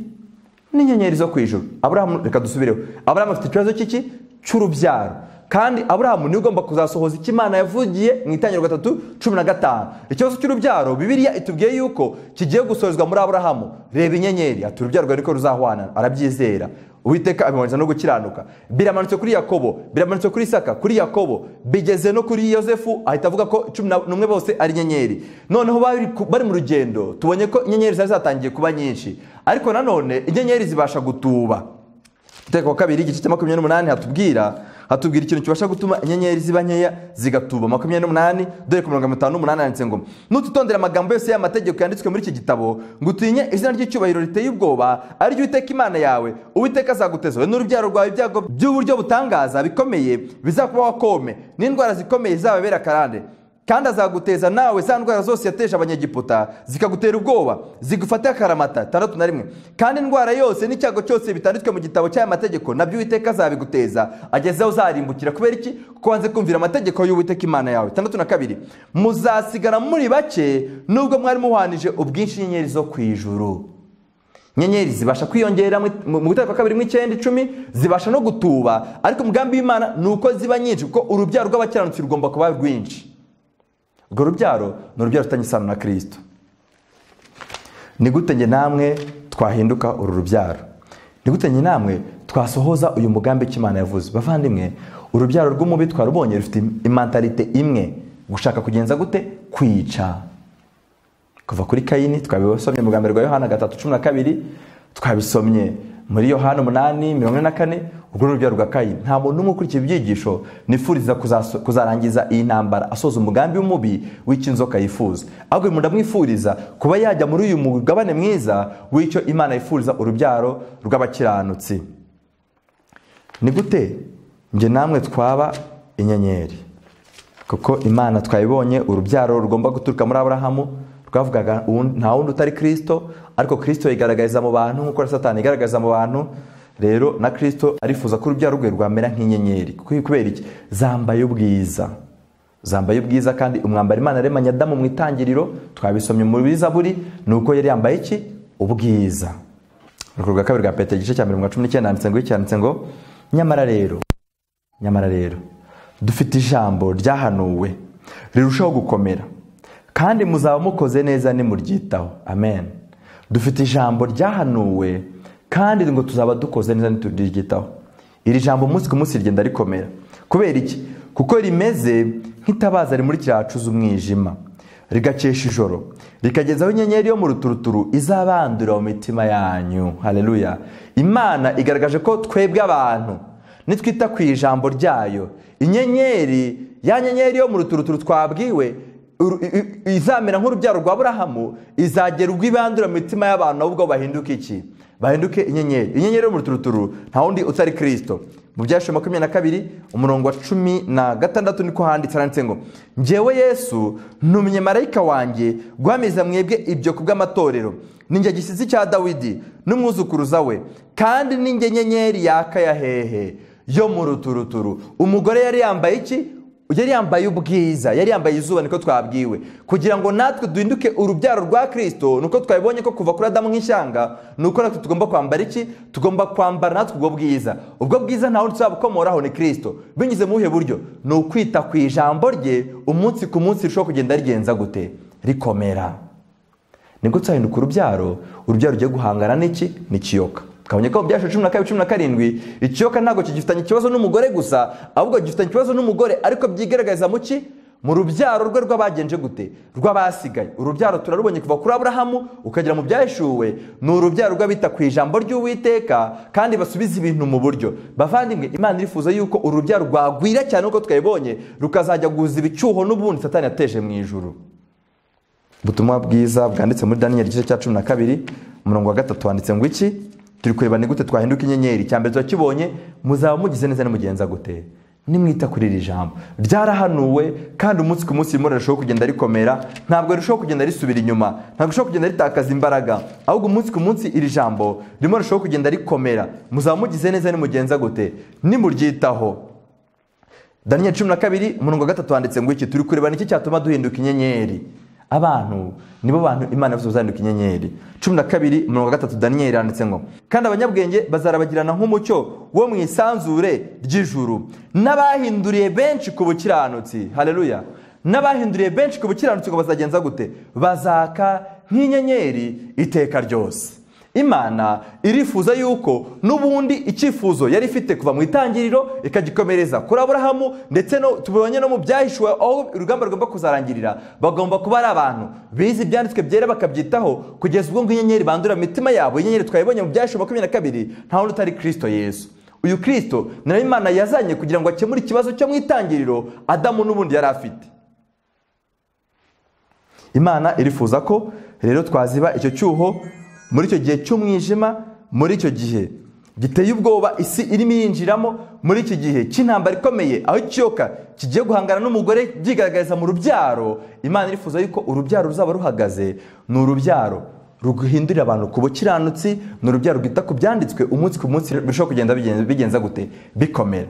N'inyenyeri zo kwijuru. Aburahamu, reka dusubireho. Aburahamu afite ikibazo cy'iki? Cy'urubyaro. Kandi Aburahamu ni ugomba kuzasohoza icyo Imana yavugiye mu Itangiriro 3:15. Ikibazo cy'urubyaro Bibiliya itubwiye yuko kigiye gusohozwa muri Aburahamu. Reba inyenyeri, ati urubyaro rwe niko ruzahwana, arabyizera. Uwiteka abimaniza no gukiranuka. Biramanutse kuri Yakobo, biramanutse kuri Isaka, kuri Yakobo, bigeze no kuri Yosefu, ahita avuga ko 11 bose ari inyenyeri. Noneho bari mu rugendo, tubonye ko inyenyeri zari zatangiye kuba nyinshi, ariko nanone inyenyeri zibasha gutuba. Gutegeka kwa kabiri igice cya 28 hatubwira ikintu kibasha gutuma inyenyeri ziba nkeya zigatuba. 28 dore ku 58 handitse ngo nututondera amagambo yose y'amategeko yanditswe muri iki gitabo, ngutinye izina ry'icyubahiro riteye ubwoba, ari ryo Uwiteka Imana yawe. Uwiteka azaguteza n'urubyaro rwawe ibyago by'uburyo butangaza bikomeye bizakubaho kome, n'indwara zikomeye zababera karande. Kandi azaguteza nawe za ndwara zose yateje Abanyegiputa zikagutera ubwoba, zigufata akaramata. 6:1 kandi indwara yose n'icyago cyose bitanditswe mu gitabo cy'aya mategeko nabyo Uwiteka azabiguteza agezeho uzarimbukira. Kubera iki? Kuko wanze kumvira amategeko y'Uwiteka Imana yawe. 6:2 muzasigara muri bake nubwo mwari muhwanije ubwinshi inyenyeri zo kwijuru. Inyenyeri zibasha kwiyongera mu gutegeka kwa kabiri 9:10, zibasha no gutuba, ariko umugambi w'Imana nuko ziba nyinshi, kuko urubyaro rw'abakiranutsi rugomba kuba rwinshi. Urwo rubyaro ni urubyaro rutanye isano na Kristo. Ni gute nge namwe twahinduka uru rubyaro? Ni gute nge namwe twasohoza uyu mugambi cy'Imana yavuze? Bavandimwe, urubyaro rw'umubi twarubonye rufite imentalite imwe, gushaka kugenza gute? Kwica. Kuva kuri Kayini twabisomye mu bwa Yohana 3:12, twabisomye muri Yohana 8:44. Ubwo n'urubyaro rwa Kayini. Nta muntu n'umwe ukurikiye ibyigisho nifuriza kuzarangiza iyi ntambara asoza umugambi w'umubi w'icyinzoka yifuza, ahubwo umuntu ndamwifuriza kuba yajya muri uyu mugabane mwiza w'icyo Imana yifuriza urubyaro rw'abakiranutsi. Ni gute nge namwe twaba inyenyeri? Kuko Imana twayibonye urubyaro rugomba guturuka muri Aburahamu, twavugaga nta wundi utari Kristo, ariko Kristo yigaragariza mu bantu nk'uko Satani yigaragaza mu bantu. Rero na Kristo arifuza ko urubyaro rwe rwamera nk'inyenyeri. Kubera iki? Zambaye ubwiza. Zambaye ubwiza, kandi umwambaro Imana yaremanye Adamu mu Itangiriro twabisomye muri Zaburi, nuko yari yambaye iki? Ubwiza. Urwo rwa kabiri rwa Petero igice cya 19 handitse ngo nyamara rero dufite ijambo ryahanuwe rirushaho gukomera, kandi muzaba mukoze neza nimuryitaho. Amen. Dufite ijambo ryahanuwe kandi ngo tuzaba dukoze neza nituryitaho. Iri jambo umunsi ku munsi rigenda rikomera. Kubera iki? Kuko rimeze nk'itabaza rimurikira ahacuze umwijima, rigakesha ijoro, rikagezaho inyenyeri yo mu ruturuturu izabandura mu mitima yanyu. Haleluya. Imana igaragaje ko twebwe abantu nitwita ku ijambo ryayo, inyenyeri, ya nyenyeri yo mu ruturuturu twabwiwe izamera nk'urubyaro rwa Aburahamu, izagera ubwo ibandura mu mitima y'abantu ahubwo bahinduke iki? Bahinduke inyenyeri. Inyenyeri yo mu ruturuturu nta wundi utari Kristo. Mu Byahishwe 22:16 niko handitse ngo njyewe Yesu ntumye marayika wanjye guhamiza mwebwe ibyo kubw'amatorero, ninjye gisizi cya Dawidi n'umwuzukuruza we, kandi ninjye nyenyeri yaka ya hehe yo mu ruturuturu. Umugore yari yambaye iki? Yari yambaye ubwiza, yari yambaye izuba, niko twabwiwe, kugira ngo natwe duhinduke urubyaro rwa Kristo. Nuko twabibonye ko kuva kuri Adamu nk'ishyanga, nuko natwe tugomba kwambara iki? Tugomba kwambara natwe ubwo bwiza. Ubwo bwiza nta wundi tuzabukomoraho ni Kristo. Binyuze mu buhe buryo? Ni ukwita ku ijambo rye umunsi ku munsi rishoboka kugenda rigenza gute? Rikomera. Nibwo tuzahinduka urubyaro rugiye guhangana n'iki? N'ikiyoka. Kabonye ko byasho 12:17 ikiyoka ntago kigifitanye ikibazo n'umugore gusa, ahubwo gifitanye ikibazo n'umugore, ariko byigaragaza mu ki? mu rubyaro rwe rw'abagenje gute, rw'abasigaye. Urubyaro turarubonye kuva kuri Aburahamu ukagera mu byahishuwe, ni urubyaro rw'abita ku ijambo ry'Uwiteka kandi basubiza ibintu mu buryo. Bavandimwe, Imana irifuza yuko urubyaro rwagwira cyane uko twabibonye, rukazajya guza ibicyuho n'ubundi Satani yateje mu ijuru. Ubutumwa bwiza bwanditse muri Daniyeli igice cya 12 umurongo wa 3 wanditse ngo iki? Turi kureba ni gute twahinduka inyenyeri. Cyambere turakibonye, muzaba mugize neza n'umugenza gute, nimwita kuri iri jambo. Ryarahanuwe kandi umunsi ku munsi rimwe rirushaho kugenda rikomera, ntabwo rirushaho kugenda risubira inyuma, ntabwo rirushaho kugenda ritakaza imbaraga, ahubwo umunsi ku munsi iri jambo rimwe rirushaho kugenda rikomera. Muzaba mugize neza n'umugenza gute, nimuryitaho. Daniyeli 12 umurongo wa 3 wanditse ngo iki? Turi kureba niki cyatuma duhinduka inyenyeri. Abantu nibo bantu Imana yavuze bazahinduka inyenyeri. 12 umurongo wa 3 Daniyeli yanditse ngo kandi abanyabwenge bazarabagirana nk'umucyo wo mu isanzure ry'ijuru, n'abahinduriye benshi ku bukiranutsi. Haleluya! N'abahinduriye benshi ku bukiranutsi ngo bazagenza gute? Bazaka nk'inyenyeri iteka ryose. Imana irifuza yuko n'ubundi icyifuzo yari ifite kuva mu itangiriro ikagikomereza kuri Aburahamu, ndetse no tubonye no mu byahishuwe aho urugamba rugomba kuzarangirira, bagomba kuba ari abantu bize ibyanditswe byera bakabyitaho kugeza ubwo inyenyeri bandura mitima yabo. Inyenyeri twayibonye mu byahishuwe 22 nta wundi utari Kristo Yesu. Uyu Kristo nawe Imana yazanye kugira ngo akemure ikibazo cyo mu itangiriro Adamu n'ubundi yari afite. Imana irifuza ko rero twaziba icyo cyuho muri icyo gihe cy'umwijima, muri icyo gihe giteye ubwoba isi irimo yinjiramo, muri iki gihe cy'intambara ikomeye aho ikiyoka kigiye guhangana n'umugore byigaragariza mu rubyaro. Imana irifuza yuko urubyaro ruzaba ruhagaze, ni urubyaro ruguhindurira abantu ku bukiranutsi, ni urubyaro rwita ku byanditswe umunsi ku munsi birushaho kugenda bigenza gute, bikomera.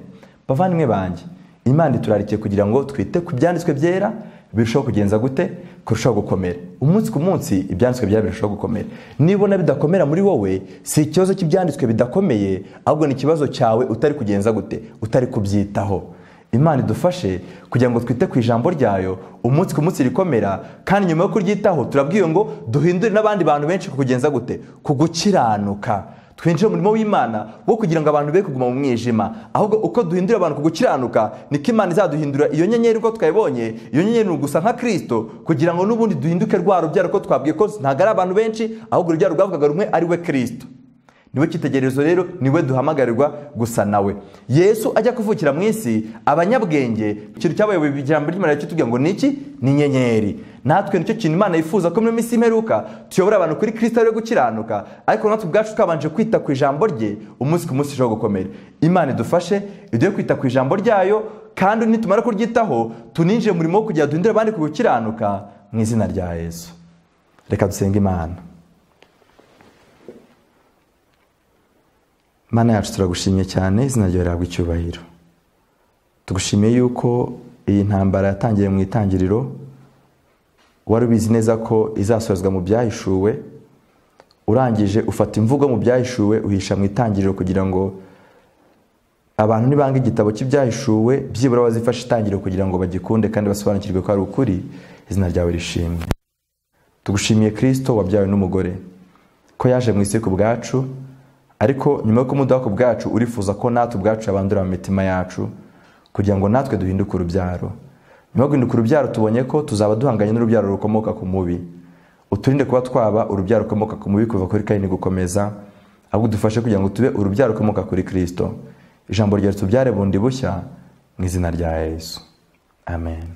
Bavandimwe banjye, Imana iturarikiye kugira ngo twite ku byanditswe byera birushaho kugenza gute, kurushaho gukomera. Umunsi ku munsi ibyanditswe byera birushaho gukomera. Nibona bidakomera muri wowe, si ikibazo cy'ibyanditswe bidakomeye, ahubwo ni ikibazo cyawe utari kugenza gute, utari kubyitaho. Imana idufashe kugira ngo twite ku ijambo ryayo umunsi ku munsi rikomera, kandi nyuma yo kuryitaho turabwiye ngo duhindure n'abandi bantu benshi kugenza gute, kugukiranuka. Twinjire mu murimo w'Imana wo kugira ngo abantu be kuguma mu mwijima, ahubwo uko duhindura abantu kugukiranuka niko Imana izaduhindura iyo nyenyeri uko twayibonye. Iyo nyenyeri ni ugusa nka Kristo kugira ngo n'ubundi duhinduke rwa rubyaro ko twabwiye ko ntabwo ari abantu benshi, ahubwo urubyaro rwavugaga rumwe ari we Kristo. Niwe cyitegererezo rero, niwe duhamagarirwa gusa nawe. Yesu ajya kuvukira mu isi, abanyabwenge ikintu cyabayoboye ijambo ry'Imana cyitubwiye ngo niki? Ni inyenyeri. Natwe nicyo kintu Imana yifuza ko mu minsi imperuka tuyobora abantu kuri Kristo ari gukiranuka, ariko natwe ubwacu twabanje kwita ku ijambo rye umunsi ku munsi cyo gukomera. Imana idufashe iduhe kwita ku ijambo ryayo, kandi nitumara kuryitaho tuninjire mu murimo wo kugira duhindure abandi ku gukiranuka mu izina rya Yesu. Reka dusenge Imana. Mana yacu turagushimye cyane, izina ryawe rihabwe icyubahiro. Tugushimiye yuko iyi ntambara yatangiye mu itangiriro, wari ubizi neza ko izasozwa mu byahishuwe, urangije ufata imvugo mu byahishuwe uhisha mu itangiriro kugira ngo abantu nibanga igitabo cy'ibyahishuwe byibura bazifashe itangiriro kugira ngo bagikunde kandi basobanukirwe ko ari ukuri. Izina ryawe rishimwe. Tugushimiye Kristo wabyawe n'umugore, ko yaje mu isi ku bwacu, ariko nyuma yo kumuduha ku bwacu urifuza ko natwe ubwacu abandura mu mitima yacu kugira ngo natwe duhinduke urubyaro. Nyuma yo guhinduka urubyaro tubonye ko tuzaba duhanganye n'urubyaro rukomoka ku mubi. Uturinde kuba twaba urubyaro rukomoka ku mubi kuva kuri Kayini gukomeza, ahubwo dufashe kugira ngo tube urubyaro rukomoka kuri Kristo. Ijambo ryawe tubyare bundi bushya mu izina rya Yesu. Amen.